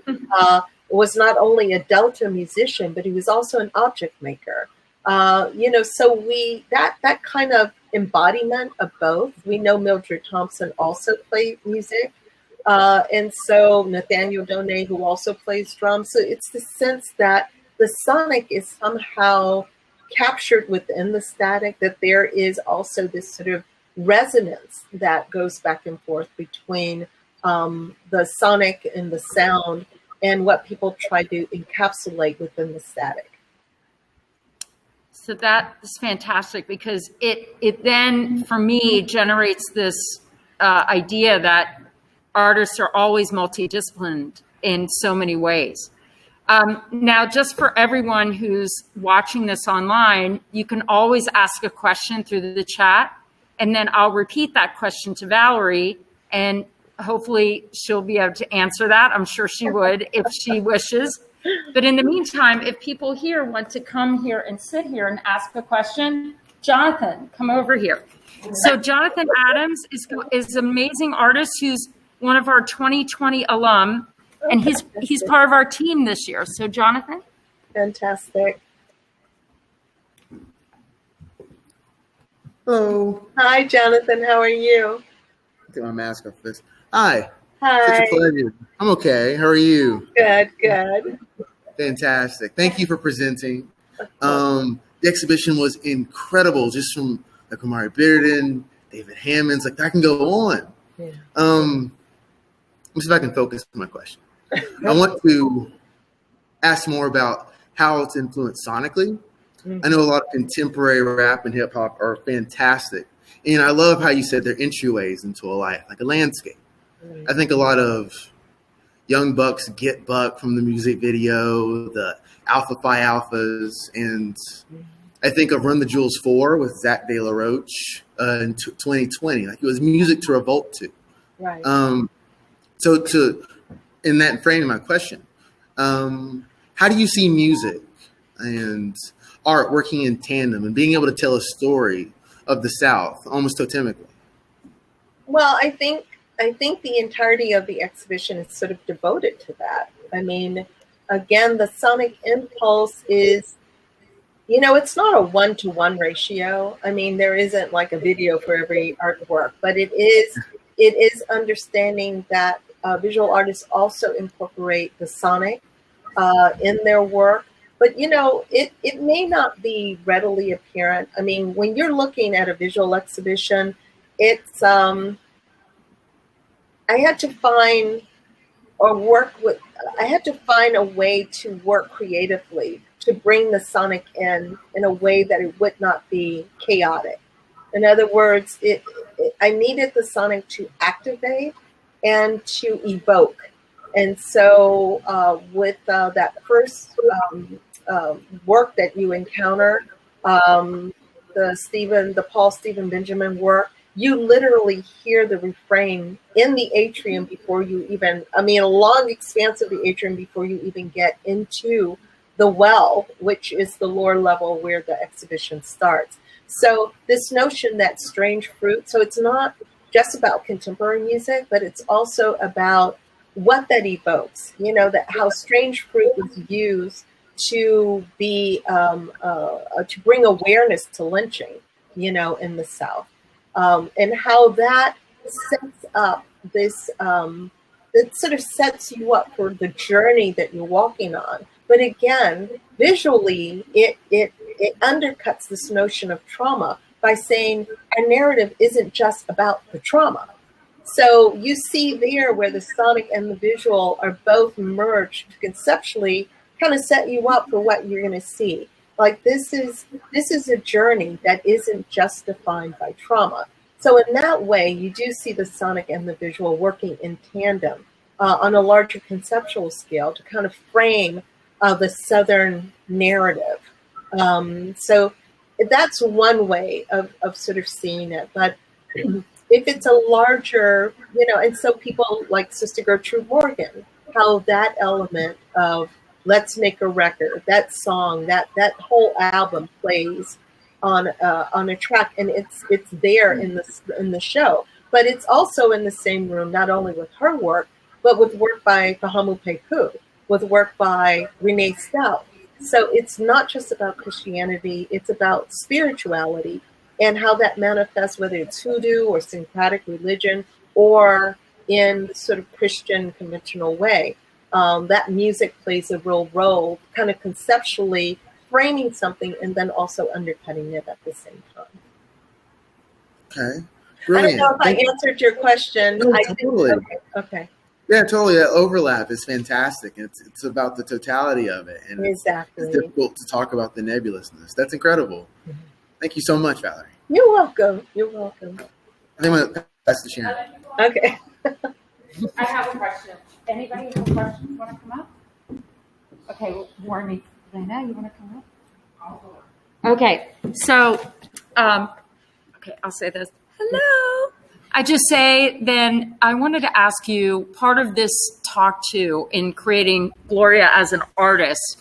was not only a Delta musician, but he was also an object maker. You know, so that kind of embodiment of both. We know Mildred Thompson also played music. And so Nathaniel Donay, who also plays drums. So it's the sense that the sonic is somehow captured within the static, that there is also this sort of resonance that goes back and forth between the sonic and the sound and what people try to encapsulate within the static. So that is fantastic, because it then, for me, generates this idea that artists are always multidisciplined in so many ways. Now, just for everyone who's watching this online, you can always ask a question through the chat, and then I'll repeat that question to Valerie, and hopefully she'll be able to answer that. I'm sure she would if she wishes. But in the meantime, if people here want to come here and sit here and ask a question, Jonathan, come over here. So Jonathan Adams is an amazing artist who's one of our 2020 alum, and he's part of our team this year. So Jonathan. Fantastic. Hello. Hi, Jonathan. How are you? Take my mask off this. Hi. Hi. Such a pleasure. I'm okay. How are you? Good, good. Fantastic. Thank you for presenting. The exhibition was incredible, just from like Omari Bearden, David Hammonds, like I can go on. Yeah. Let me see if I can focus on my question. I want to ask more about how it's influenced sonically. I know a lot of contemporary rap and hip hop are fantastic. And I love how you said they're entryways into a life, like a landscape. I think a lot of young bucks get buck from the music video, the Alpha Phi Alphas, and I think of Run the Jewels 4 with Zach De La Roche in 2020. Like, it was music to revolt to. Right. So in that framing my question, how do you see music and art working in tandem and being able to tell a story of the South almost totemically? Well, I think the entirety of the exhibition is sort of devoted to that. I mean, again, the sonic impulse is, you know, it's not a 1-to-1 ratio. I mean, there isn't like a video for every artwork, but it is understanding that visual artists also incorporate the sonic in their work. But, you know, it may not be readily apparent. I mean, when you're looking at a visual exhibition, it's, I had to find a way to work creatively to bring the sonic in a way that it would not be chaotic. In other words, I needed the sonic to activate and to evoke. And so with that first work that you encounter, the Paul Stephen Benjamin work, you literally hear the refrain in the atrium before you even, a long expanse of the atrium before you even get into the well, which is the lower level where the exhibition starts. So this notion that strange fruit, so it's not just about contemporary music, but it's also about what that evokes. That how strange fruit was used to be to bring awareness to lynching, in the South, and how that sets up this. It sort of sets you up for the journey that you're walking on. But again, visually, it undercuts this notion of trauma by saying our narrative isn't just about the trauma. So you see there where the sonic and the visual are both merged to conceptually kind of set you up for what you're going to see. Like this is a journey that isn't just defined by trauma. So in that way, you do see the sonic and the visual working in tandem on a larger conceptual scale to kind of frame the Southern narrative. So that's one way of sort of seeing it. But if it's a larger, and so people like Sister Gertrude Morgan, how that element of let's make a record, that song, that whole album plays on a track, and it's there in the show, but it's also in the same room, not only with her work, but with work by Pahamu Peku, with work by Renee Stout. So it's not just about Christianity, it's about spirituality and how that manifests, whether it's hoodoo or syncretic religion or in sort of Christian conventional way. That music plays a real role, kind of conceptually framing something and then also undercutting it at the same time. Okay. Brilliant. I don't know if I answered your question. No, totally. Okay. Yeah, totally. That overlap is fantastic. It's about the totality of it. And exactly. It's difficult to talk about the nebulousness. That's incredible. Mm-hmm. Thank you so much, Valerie. You're welcome. You're welcome. I think I'm going to pass to Sharon. Okay. I have a question. Anybody have a question? Want to come up? Okay, well, warn me. Lena, you want to come up? Okay, so, okay, I'll say this. Hello. I just say then I wanted to ask you, part of this talk too, in creating Gloria as an artist,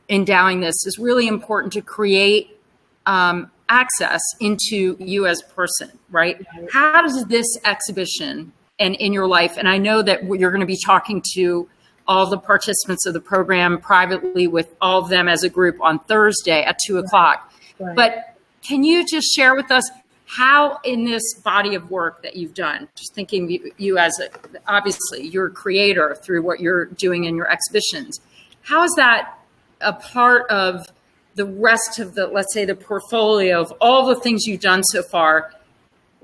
endowing this, is really important to create access into you as a person, right? How does this exhibition and in your life, and I know that you're going to be talking to all the participants of the program privately with all of them as a group on Thursday at 2:00. Right. But can you just share with us how in this body of work that you've done, just thinking you as obviously you're a creator through what you're doing in your exhibitions, how is that a part of the rest of the, let's say, the portfolio of all the things you've done so far?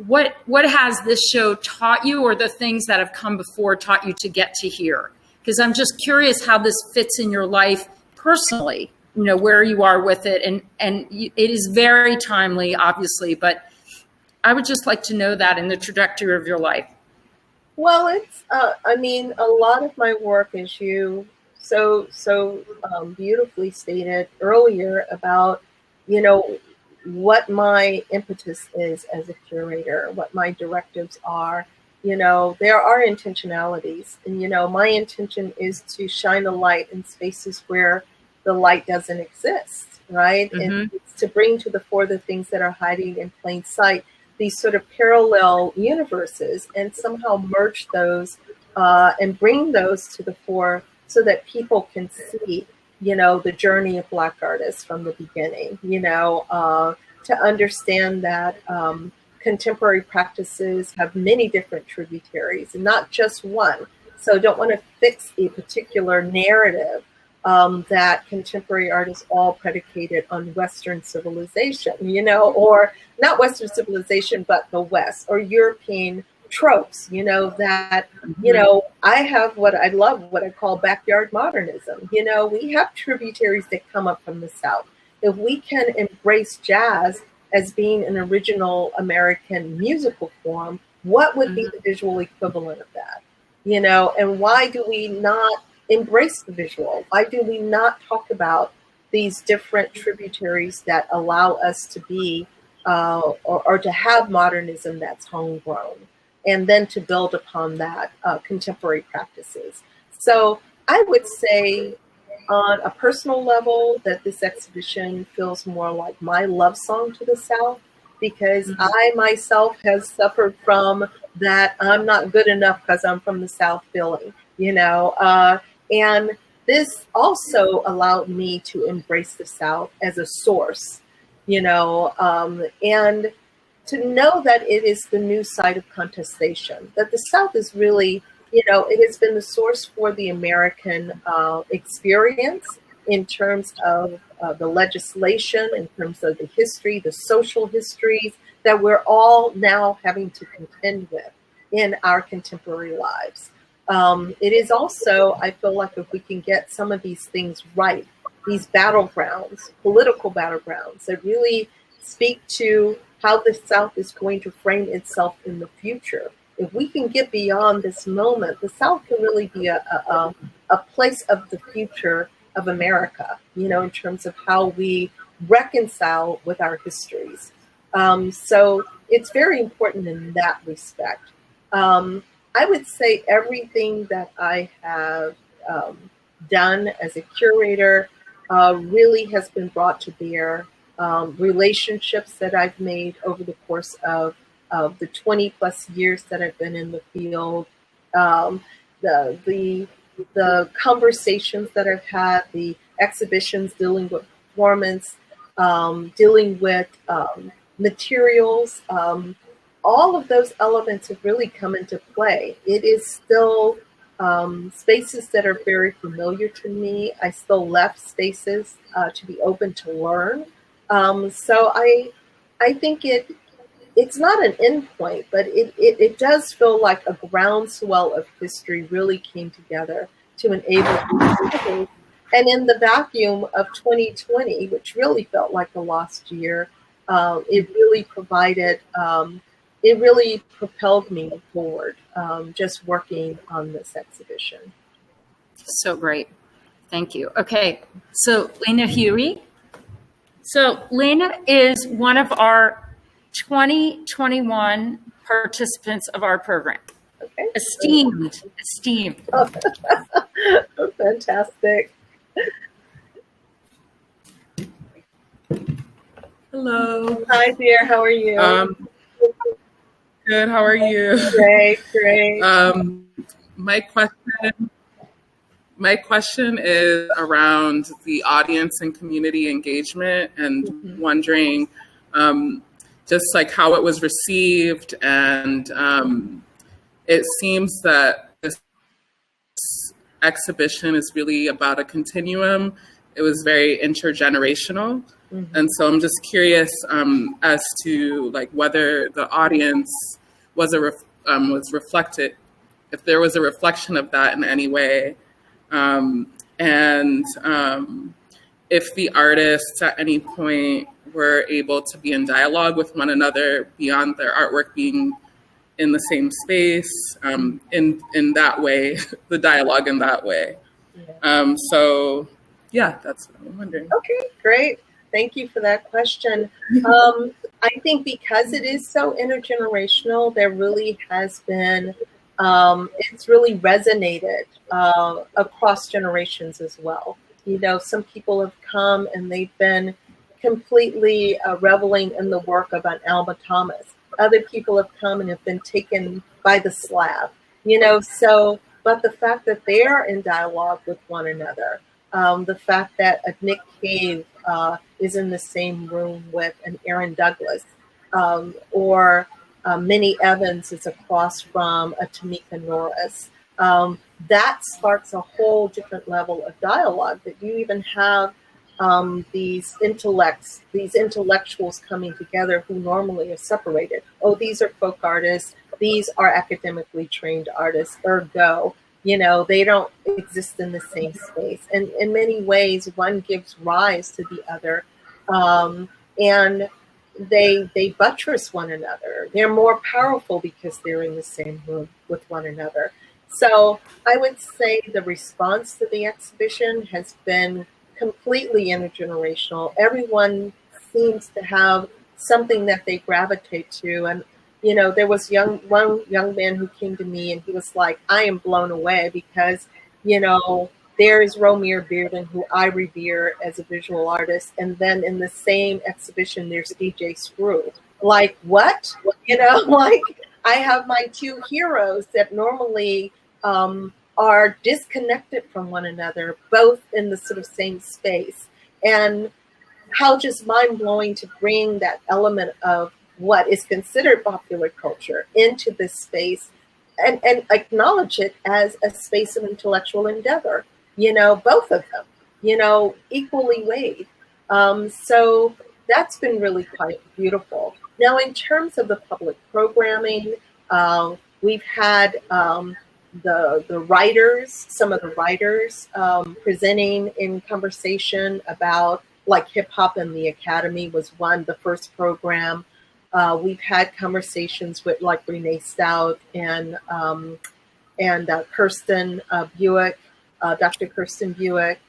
What has this show taught you, or the things that have come before taught you to get to here? Because I'm just curious how this fits in your life personally, where you are with it. And it is very timely, obviously, but I would just like to know that in the trajectory of your life. Well, it's, a lot of my work, as you so beautifully stated earlier about, what my impetus is as a curator, what my directives are. There are intentionalities, and, my intention is to shine a light in spaces where the light doesn't exist, right? Mm-hmm. And it's to bring to the fore the things that are hiding in plain sight, these sort of parallel universes, and somehow merge those and bring those to the fore so that people can see, the journey of Black artists from the beginning, to understand that contemporary practices have many different tributaries and not just one. So don't want to fix a particular narrative that contemporary art is all predicated on Western civilization, or not Western civilization, but the West, or European tropes, that, I have what I call backyard modernism. We have tributaries that come up from the South. If we can embrace jazz as being an original American musical form, what would be the visual equivalent of that? And why do we not embrace the visual? Why do we not talk about these different tributaries that allow us to be or to have modernism that's homegrown, and then to build upon that contemporary practices? So I would say on a personal level that this exhibition feels more like my love song to the South, because I myself has suffered from that I'm not good enough because I'm from the South feeling, and this also allowed me to embrace the South as a source, and to know that it is the new site of contestation, that the South is really, it has been the source for the American experience in terms of the legislation, in terms of the history, the social histories that we're all now having to contend with in our contemporary lives. It is also, I feel like if we can get some of these things right, these battlegrounds, political battlegrounds that really speak to how the South is going to frame itself in the future. If we can get beyond this moment, the South can really be a place of the future of America, in terms of how we reconcile with our histories. So it's very important in that respect. I would say everything that I have done as a curator really has been brought to bear. Relationships that I've made over the course of the 20 plus years that I've been in the field, the conversations that I've had, the exhibitions dealing with performance, dealing with materials, all of those elements have really come into play. It is still spaces that are very familiar to me. I still left spaces to be open to learn. So I think it's not an endpoint, but it does feel like a groundswell of history really came together to enable. And in the vacuum of 2020, which really felt like a lost year, it really provided, it really propelled me forward, just working on this exhibition. So great. Thank you. Okay, so Lena Huey. So Lena is one of our 2021 participants of our program. Okay. Esteemed. Oh, fantastic. Hello. Hi, dear. How are you? Good. How are you? Great. My question is around the audience and community engagement, and wondering just like how it was received. And it seems that this exhibition is really about a continuum. It was very intergenerational. And so I'm just curious as to like whether the audience was reflected, if there was a reflection of that in any way. And if the artists at any point were able to be in dialogue with one another beyond their artwork being in the same space, in that way, the dialogue in that way. Yeah. So yeah, that's what I'm wondering. Okay, great. Thank you for that question. I think because it is so intergenerational, there really has been, it's really resonated across generations as well. Some people have come and they've been completely reveling in the work of an Alma Thomas. Other people have come and have been taken by the slab, but the fact that they are in dialogue with one another, the fact that a Nick Cave is in the same room with an Aaron Douglas, or Minnie Evans is across from a Tamika Norris. That sparks a whole different level of dialogue, that you even have these intellectuals coming together who normally are separated. Oh, these are folk artists. These are academically trained artists. Ergo, they don't exist in the same space. And in many ways, one gives rise to the other. And they buttress one another. They're more powerful because they're in the same room with one another. So I would say the response to the exhibition has been completely intergenerational. Everyone seems to have something that they gravitate to. And, there was one young man who came to me and he was like, I am blown away because, there is Romare Bearden, who I revere as a visual artist. And then in the same exhibition, there's DJ Screw, like what? Like I have my two heroes that normally are disconnected from one another, both in the sort of same space. And how just mind-blowing to bring that element of what is considered popular culture into this space and acknowledge it as a space of intellectual endeavor, both of them, equally weighed. So that's been really quite beautiful. Now, in terms of the public programming, we've had the writers, some of the writers presenting in conversation about, like, hip hop in the academy was the first program. We've had conversations with like Renee Stout and Kirsten Buick, Dr. Kirsten Buick.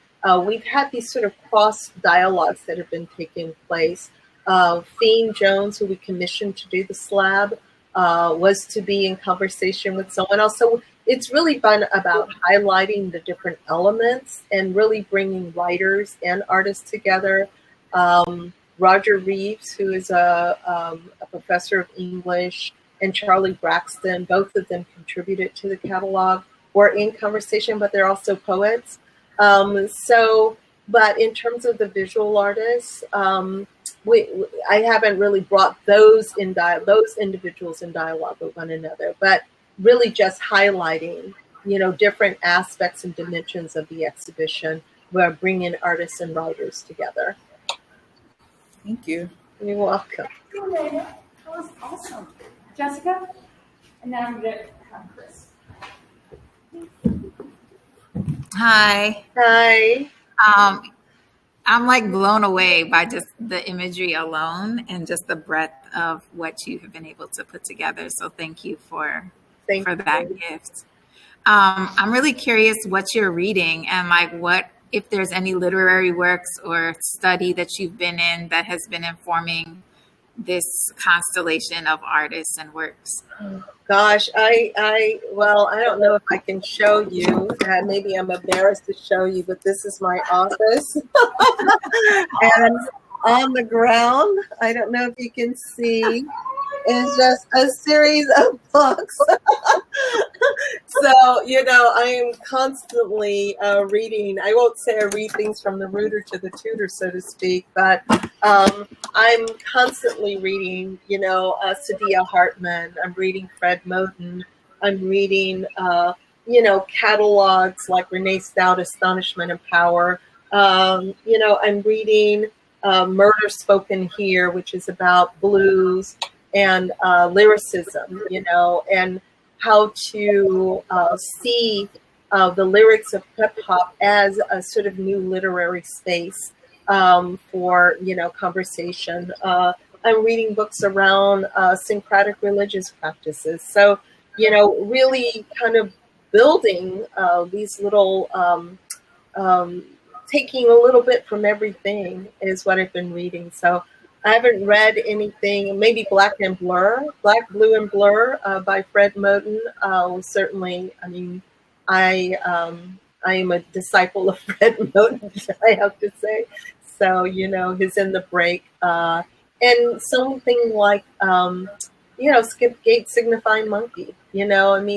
We've had these sort of cross dialogues that have been taking place. Fiend Jones, who we commissioned to do the slab, was to be in conversation with someone else. So it's really been about highlighting the different elements and really bringing writers and artists together. Roger Reeves, who is a professor of English, and Charlie Braxton, both of them contributed to the catalog, were in conversation, but they're also poets. But in terms of the visual artists, I haven't really brought those individuals in dialogue with one another, but really just highlighting, different aspects and dimensions of the exhibition, where bringing artists and writers together. Thank you. You're welcome. That was awesome. Jessica? And now I'm going to have Chris. Hi. Hi. I'm like blown away by just the imagery alone and just the breadth of what you have been able to put together. So thank you for that gift. I'm really curious what you're reading and like if there's any literary works or study that you've been in that has been informing this constellation of artists and works. Gosh, I don't know if I can show you. Maybe I'm embarrassed to show you, but this is my office. And on the ground, I don't know if you can see, is just a series of books. So, I am constantly reading. I won't say I read things from the rooter to the tutor, so to speak, but I'm constantly reading, Saidiya Hartman. I'm reading Fred Moten. I'm reading, catalogs like Renee Stout, Astonishment and Power. I'm reading Murder Spoken Here, which is about blues and lyricism, and how to see the lyrics of hip hop as a sort of new literary space for, conversation. I'm reading books around syncretic religious practices. So, really kind of building these little, taking a little bit from everything is what I've been reading. So I haven't read anything, maybe Black, Blue, and Blur by Fred Moten. Certainly, I am a disciple of Fred Moten, I have to say. So, he's in the break. And something like, Skip Gate Signifying Monkey,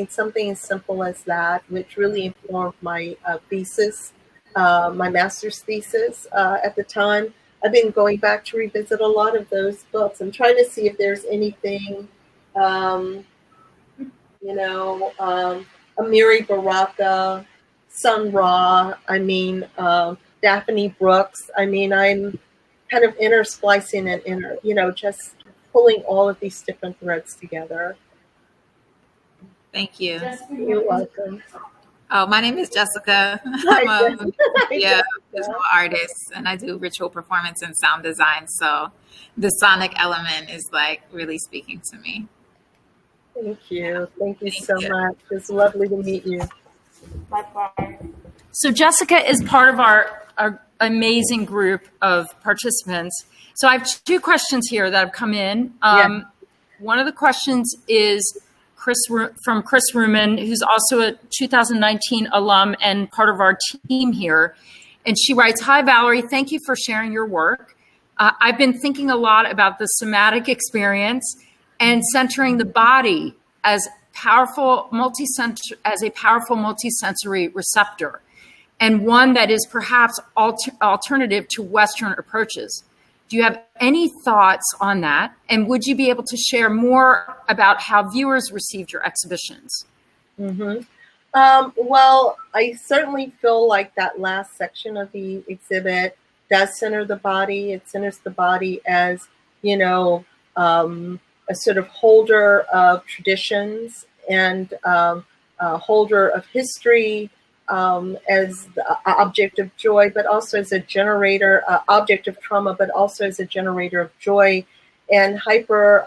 something as simple as that, which really informed my thesis, my master's thesis at the time. I've been going back to revisit a lot of those books. I'm trying to see if there's anything, Amiri Baraka, Sun Ra, Daphne Brooks. I'm kind of intersplicing and just pulling all of these different threads together. Thank you. You're welcome. Oh, my name is Jessica. I'm a visual artist, and I do ritual performance and sound design. So the sonic element is like really speaking to me. Thank you. Thank you so much. It's lovely to meet you. Bye-bye. So Jessica is part of our amazing group of participants. So I have two questions here that have come in. One of the questions is from Chris Ruman, who's also a 2019 alum and part of our team here. And she writes, "Hi, Valerie. Thank you for sharing your work. I've been thinking a lot about the somatic experience and centering the body as a powerful multisensory receptor, and one that is perhaps alternative to Western approaches. Do you have any thoughts on that? And would you be able to share more about how viewers received your exhibitions? Mm-hmm. Well, I certainly feel like that last section of the exhibit does center the body. It centers the body as, a sort of holder of traditions and a holder of history, as the object of joy, but also as a generator, object of trauma, but also as a generator of joy, and hyper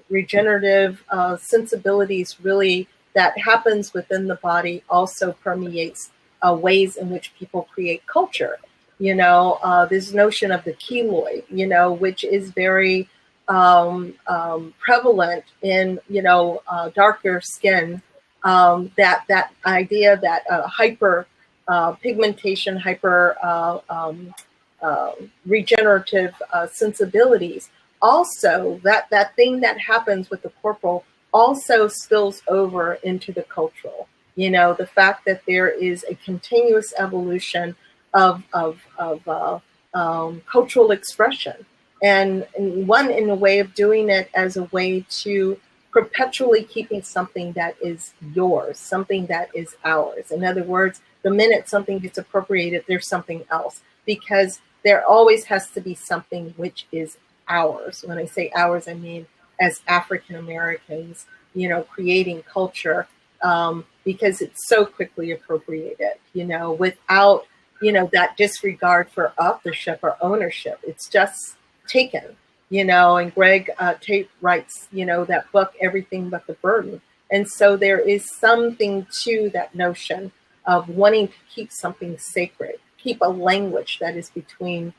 regenerative sensibilities really that happens within the body also permeates ways in which people create culture. This notion of the keloid, which is very prevalent in, darker skin. That idea that hyper pigmentation, hyper regenerative sensibilities, also that thing that happens with the corporal also spills over into the cultural. The fact that there is a continuous evolution of cultural expression, and one in a way of doing it as a way to perpetually keeping something that is yours, something that is ours. In other words, the minute something gets appropriated, there's something else, because there always has to be something which is ours. When I say ours, I mean as African Americans, creating culture, because it's so quickly appropriated, without, that disregard for authorship or ownership. It's just taken. And Greg Tate writes, that book, Everything But the Burden. And so there is something to that notion of wanting to keep something sacred, keep a language that is between,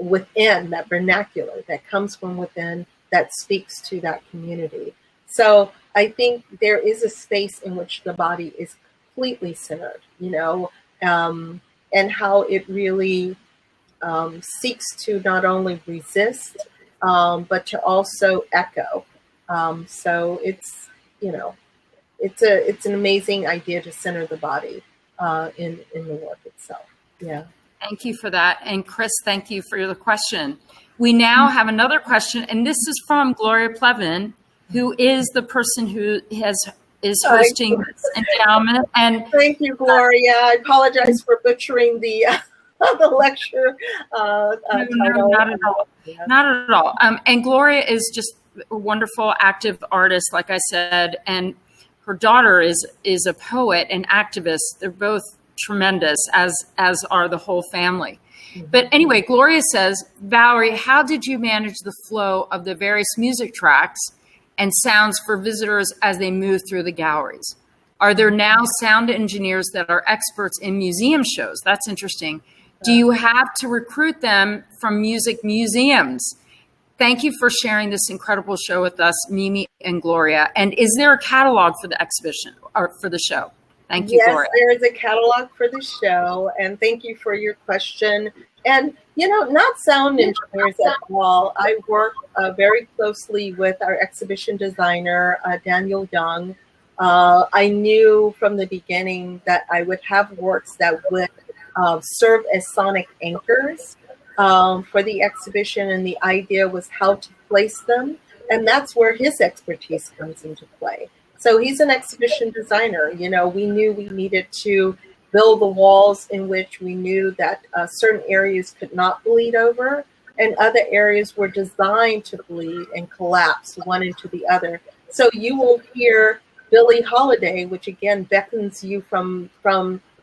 within, that vernacular that comes from within, that speaks to that community. So I think there is a space in which the body is completely centered, and how it really seeks to not only resist, but to also echo. So it's an amazing idea to center the body in the work itself. Yeah. Thank you for that. And Chris, thank you for the question. We now have another question, and this is from Gloria Plevin, who is the person who is hosting this endowment. And thank you, Gloria. I apologize for butchering the lecture. No, not at all. Yeah. Not at all. And Gloria is just a wonderful, active artist, like I said, and her daughter is a poet and activist. They're both tremendous, as are the whole family. Mm-hmm. But anyway, Gloria says, Valerie, how did you manage the flow of the various music tracks and sounds for visitors as they move through the galleries? Are there now sound engineers that are experts in museum shows? That's interesting. Do you have to recruit them from music museums? Thank you for sharing this incredible show with us, Mimi and Gloria. And is there a catalog for the exhibition or for the show? Thank you, Gloria. Yes, there is a catalog for the show. And thank you for your question. And, not sound engineers at all. I work very closely with our exhibition designer, Daniel Young. I knew from the beginning that I would have works that would serve as sonic anchors for the exhibition, and the idea was how to place them, and that's where his expertise comes into play. So he's an exhibition designer. We knew we needed to build the walls in which we knew that certain areas could not bleed over, and other areas were designed to bleed and collapse one into the other. So you will hear Billie Holiday, which again beckons you from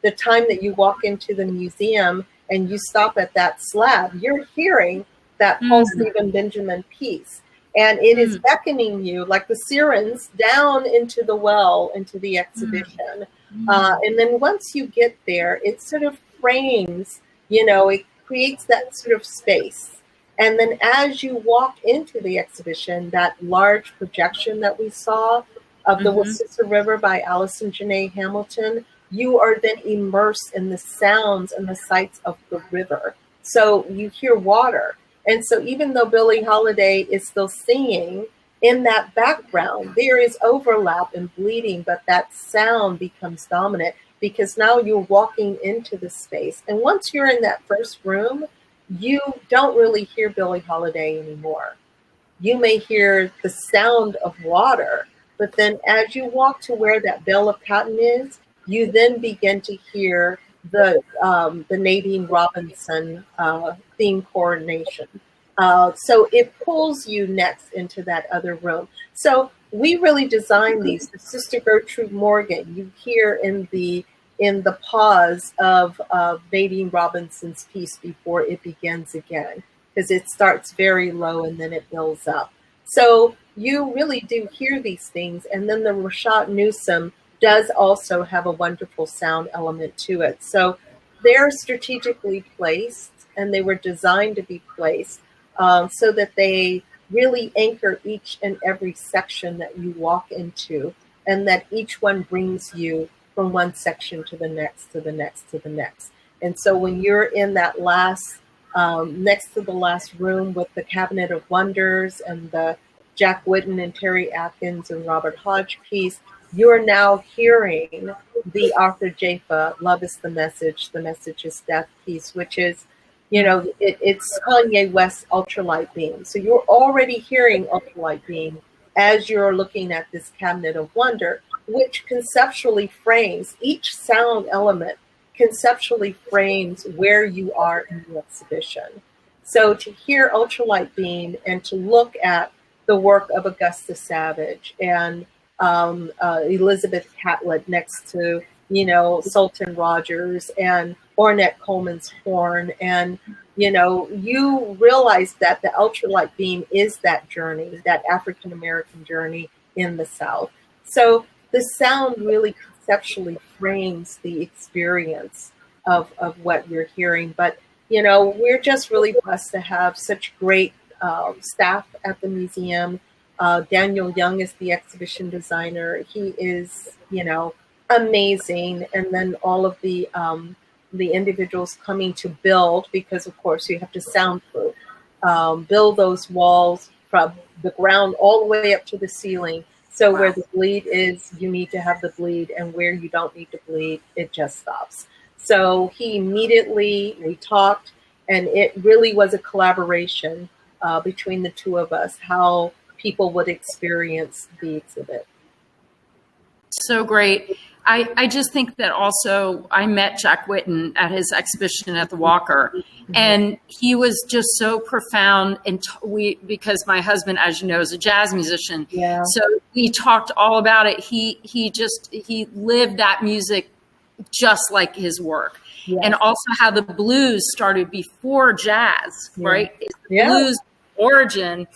the time that you walk into the museum and you stop at that slab, you're hearing that Paul Stephen Benjamin piece. And it is beckoning you like the sirens down into the well, into the exhibition. And then once you get there, it sort of frames, it creates that sort of space. And then as you walk into the exhibition, that large projection that we saw of the Wississa River by Allison Janae Hamilton, you are then immersed in the sounds and the sights of the river. So you hear water. And so even though Billie Holiday is still singing, in that background, there is overlap and bleeding, but that sound becomes dominant because now you're walking into the space. And once you're in that first room, you don't really hear Billie Holiday anymore. You may hear the sound of water, but then as you walk to where that bale of cotton is, you then begin to hear the Nadine Robinson theme coordination. So it pulls you next into that other room. So we really designed these. Sister Gertrude Morgan, you hear in the pause of Nadine Robinson's piece before it begins again, because it starts very low and then it builds up. So you really do hear these things. And then the Rashad Newsom does also have a wonderful sound element to it. So they're strategically placed, and they were designed to be placed so that they really anchor each and every section that you walk into, and that each one brings you from one section to the next, to the next, to the next. And so when you're in that last, next to the last room with the Cabinet of Wonders and the Jack Whitten and Terry Atkins and Robert Hodge piece, you're now hearing the Arthur Jafa, Love is the Message is Death piece, which is, you know, it's Kanye West's Ultralight Beam. So you're already hearing Ultralight Beam as you're looking at this Cabinet of Wonder, which conceptually frames each sound element, conceptually frames where you are in the exhibition. So to hear Ultralight Beam and to look at the work of Augusta Savage and Elizabeth Catlett next to, you know, Sultan Rogers and Ornette Coleman's horn, and, you know, you realize that the ultralight beam is that journey, that African-American journey in the South. So the sound really conceptually frames the experience of what you're hearing. But, you know, we're just really blessed to have such great staff at the museum. Daniel Young is the exhibition designer. He is, you know, amazing. And then all of the individuals coming to build, because of course you have to soundproof, build those walls from the ground all the way up to the ceiling. So where the bleed is, you need to have the bleed, and where you don't need to bleed, it just stops. So he immediately, we talked, and it really was a collaboration between the two of us, how people would experience the exhibit. So great. I just think that also I met Jack Whitten at his exhibition at the Walker, and he was just so profound. And because my husband, as you know, is a jazz musician, so we talked all about it. He lived that music just like his work, and also how the blues started before jazz, right? The blues origin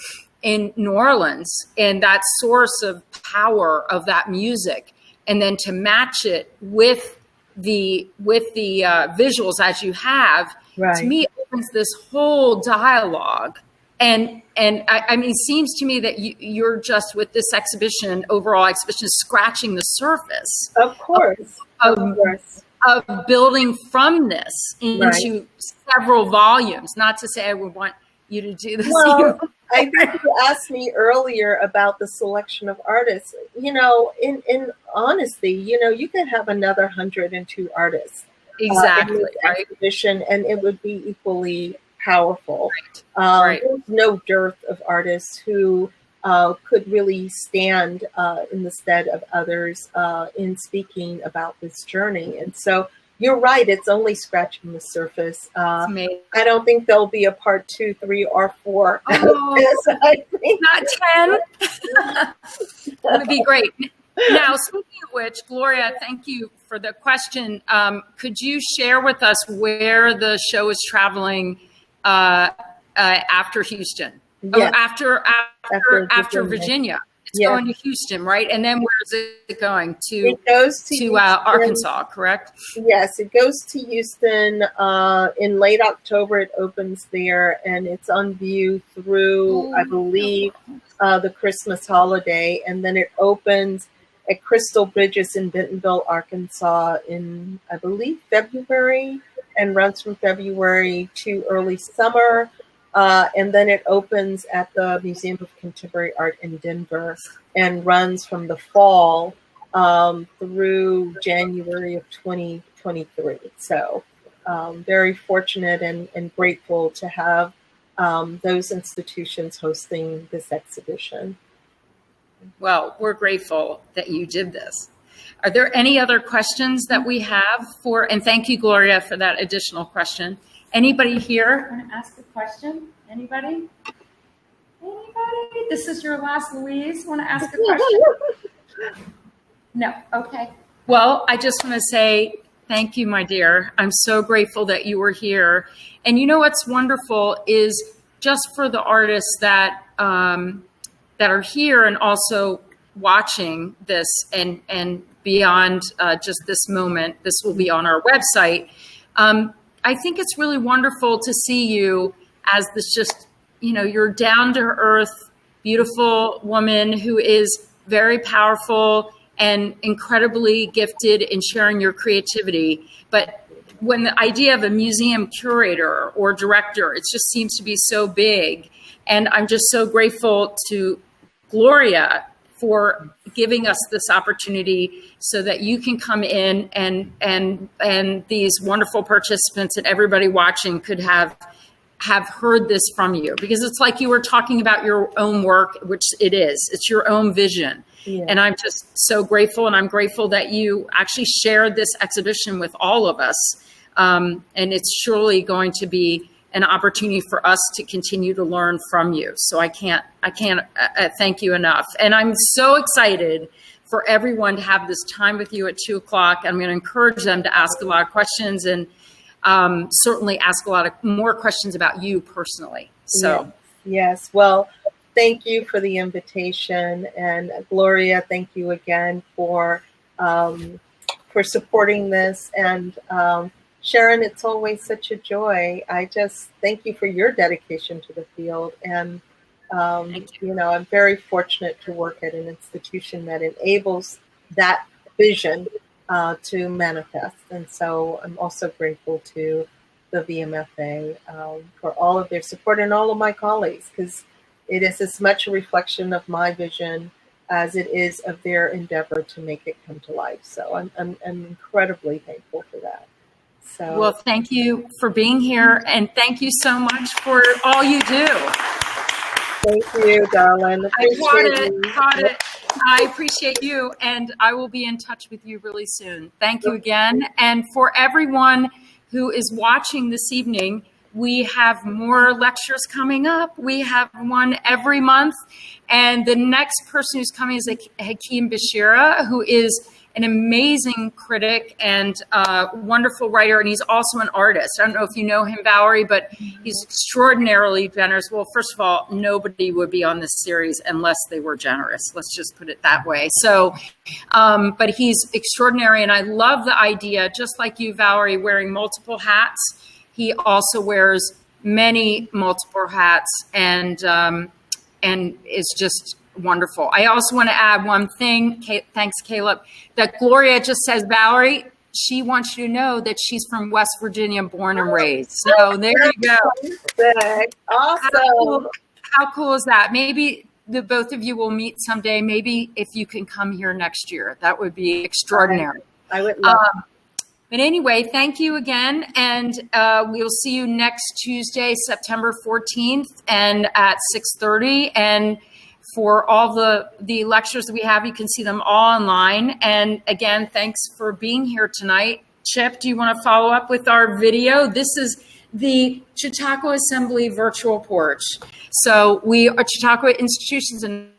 in New Orleans, and that source of power of that music. And then to match it with the visuals as you have, to me, opens this whole dialogue. And I mean, it seems to me that you're just with this exhibition, overall exhibition, scratching the surface. Of course. Of building from this into several volumes. Not to say I would want you to do this. Well, I think you asked me earlier about the selection of artists. You know, in honesty, you know, you could have another 102 artists exactly in this exhibition, and it would be equally powerful. There's no dearth of artists who could really stand in the stead of others in speaking about this journey. And so you're right, it's only scratching the surface. I don't think there'll be a part 2, 3, or 4. I think. Not 10. That would be great. Now, speaking of which, Gloria, thank you for the question. Could you share with us where the show is traveling after Houston? Yes. Or after Virginia? It's going to Houston, right? And then where is it going? It goes to Arkansas, correct? Yes, it goes to Houston in late October. It opens there, and it's on view through, I believe, the Christmas holiday. And then it opens at Crystal Bridges in Bentonville, Arkansas in, I believe, February, and runs from February to early summer. And then it opens at the Museum of Contemporary Art in Denver and runs from the fall through January of 2023. So very fortunate and grateful to have those institutions hosting this exhibition. Well, we're grateful that you did this. Are there any other questions that we have for, and thank you, Gloria, for that additional question. Anybody here want to ask a question? Anybody? Anybody? This is your last Louise. Want to ask a question? No. Okay. Well, I just want to say thank you, my dear. I'm so grateful that you were here. And you know what's wonderful is just for the artists that that are here and also watching this and beyond just this moment. This will be on our website. I think it's really wonderful to see you as this just, you're down to earth, beautiful woman who is very powerful and incredibly gifted in sharing your creativity. But when the idea of a museum curator or director, it just seems to be so big. And I'm just so grateful to Gloria for giving us this opportunity so that you can come in and these wonderful participants and everybody watching could have heard this from you, because it's like you were talking about your own work, which it is. It's your own vision. Yeah. And I'm just so grateful, and I'm grateful that you actually shared this exhibition with all of us. And it's surely going to be an opportunity for us to continue to learn from you. So I can't thank you enough. And I'm so excited for everyone to have this time with you at 2:00. I'm going to encourage them to ask a lot of questions and certainly ask a lot of more questions about you personally. So yes. Well, thank you for the invitation, and Gloria, thank you again for supporting this. And Sharon, it's always such a joy. I just thank you for your dedication to the field. And, I'm very fortunate to work at an institution that enables that vision to manifest. And so I'm also grateful to the VMFA for all of their support and all of my colleagues, because it is as much a reflection of my vision as it is of their endeavor to make it come to life. So I'm incredibly thankful for that. So, well, thank you for being here, and thank you so much for all you do. Thank you, darling. I caught it. I appreciate you, and I will be in touch with you really soon. Thank you again. And for everyone who is watching this evening, we have more lectures coming up. We have one every month, and the next person who's coming is Hakeem Bashira, who is an amazing critic and wonderful writer, and he's also an artist. I don't know if you know him, Valerie, but he's extraordinarily generous. Well, first of all, nobody would be on this series unless they were generous. Let's just put it that way. So, but he's extraordinary, and I love the idea, just like you, Valerie, wearing multiple hats. He also wears many multiple hats and is just wonderful. I also want to add one thing. Thanks, Caleb. That Gloria just says, Valerie, she wants you to know that she's from West Virginia, born and raised. So there you go. Awesome. How cool is that? Maybe the both of you will meet someday. Maybe if you can come here next year, that would be extraordinary. I would love But anyway, thank you again. And we'll see you next Tuesday, September 14th and at 6:30. And for all the lectures that we have, you can see them all online. And again, thanks for being here tonight. Chip, do you want to follow up with our video? This is the Chautauqua Assembly virtual porch. So we are Chautauqua Institutions and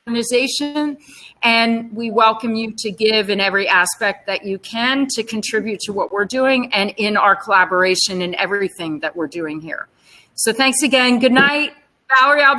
Organization, and we welcome you to give in every aspect that you can to contribute to what we're doing and in our collaboration in everything that we're doing here. So thanks again. Good night. Valerie, I'll be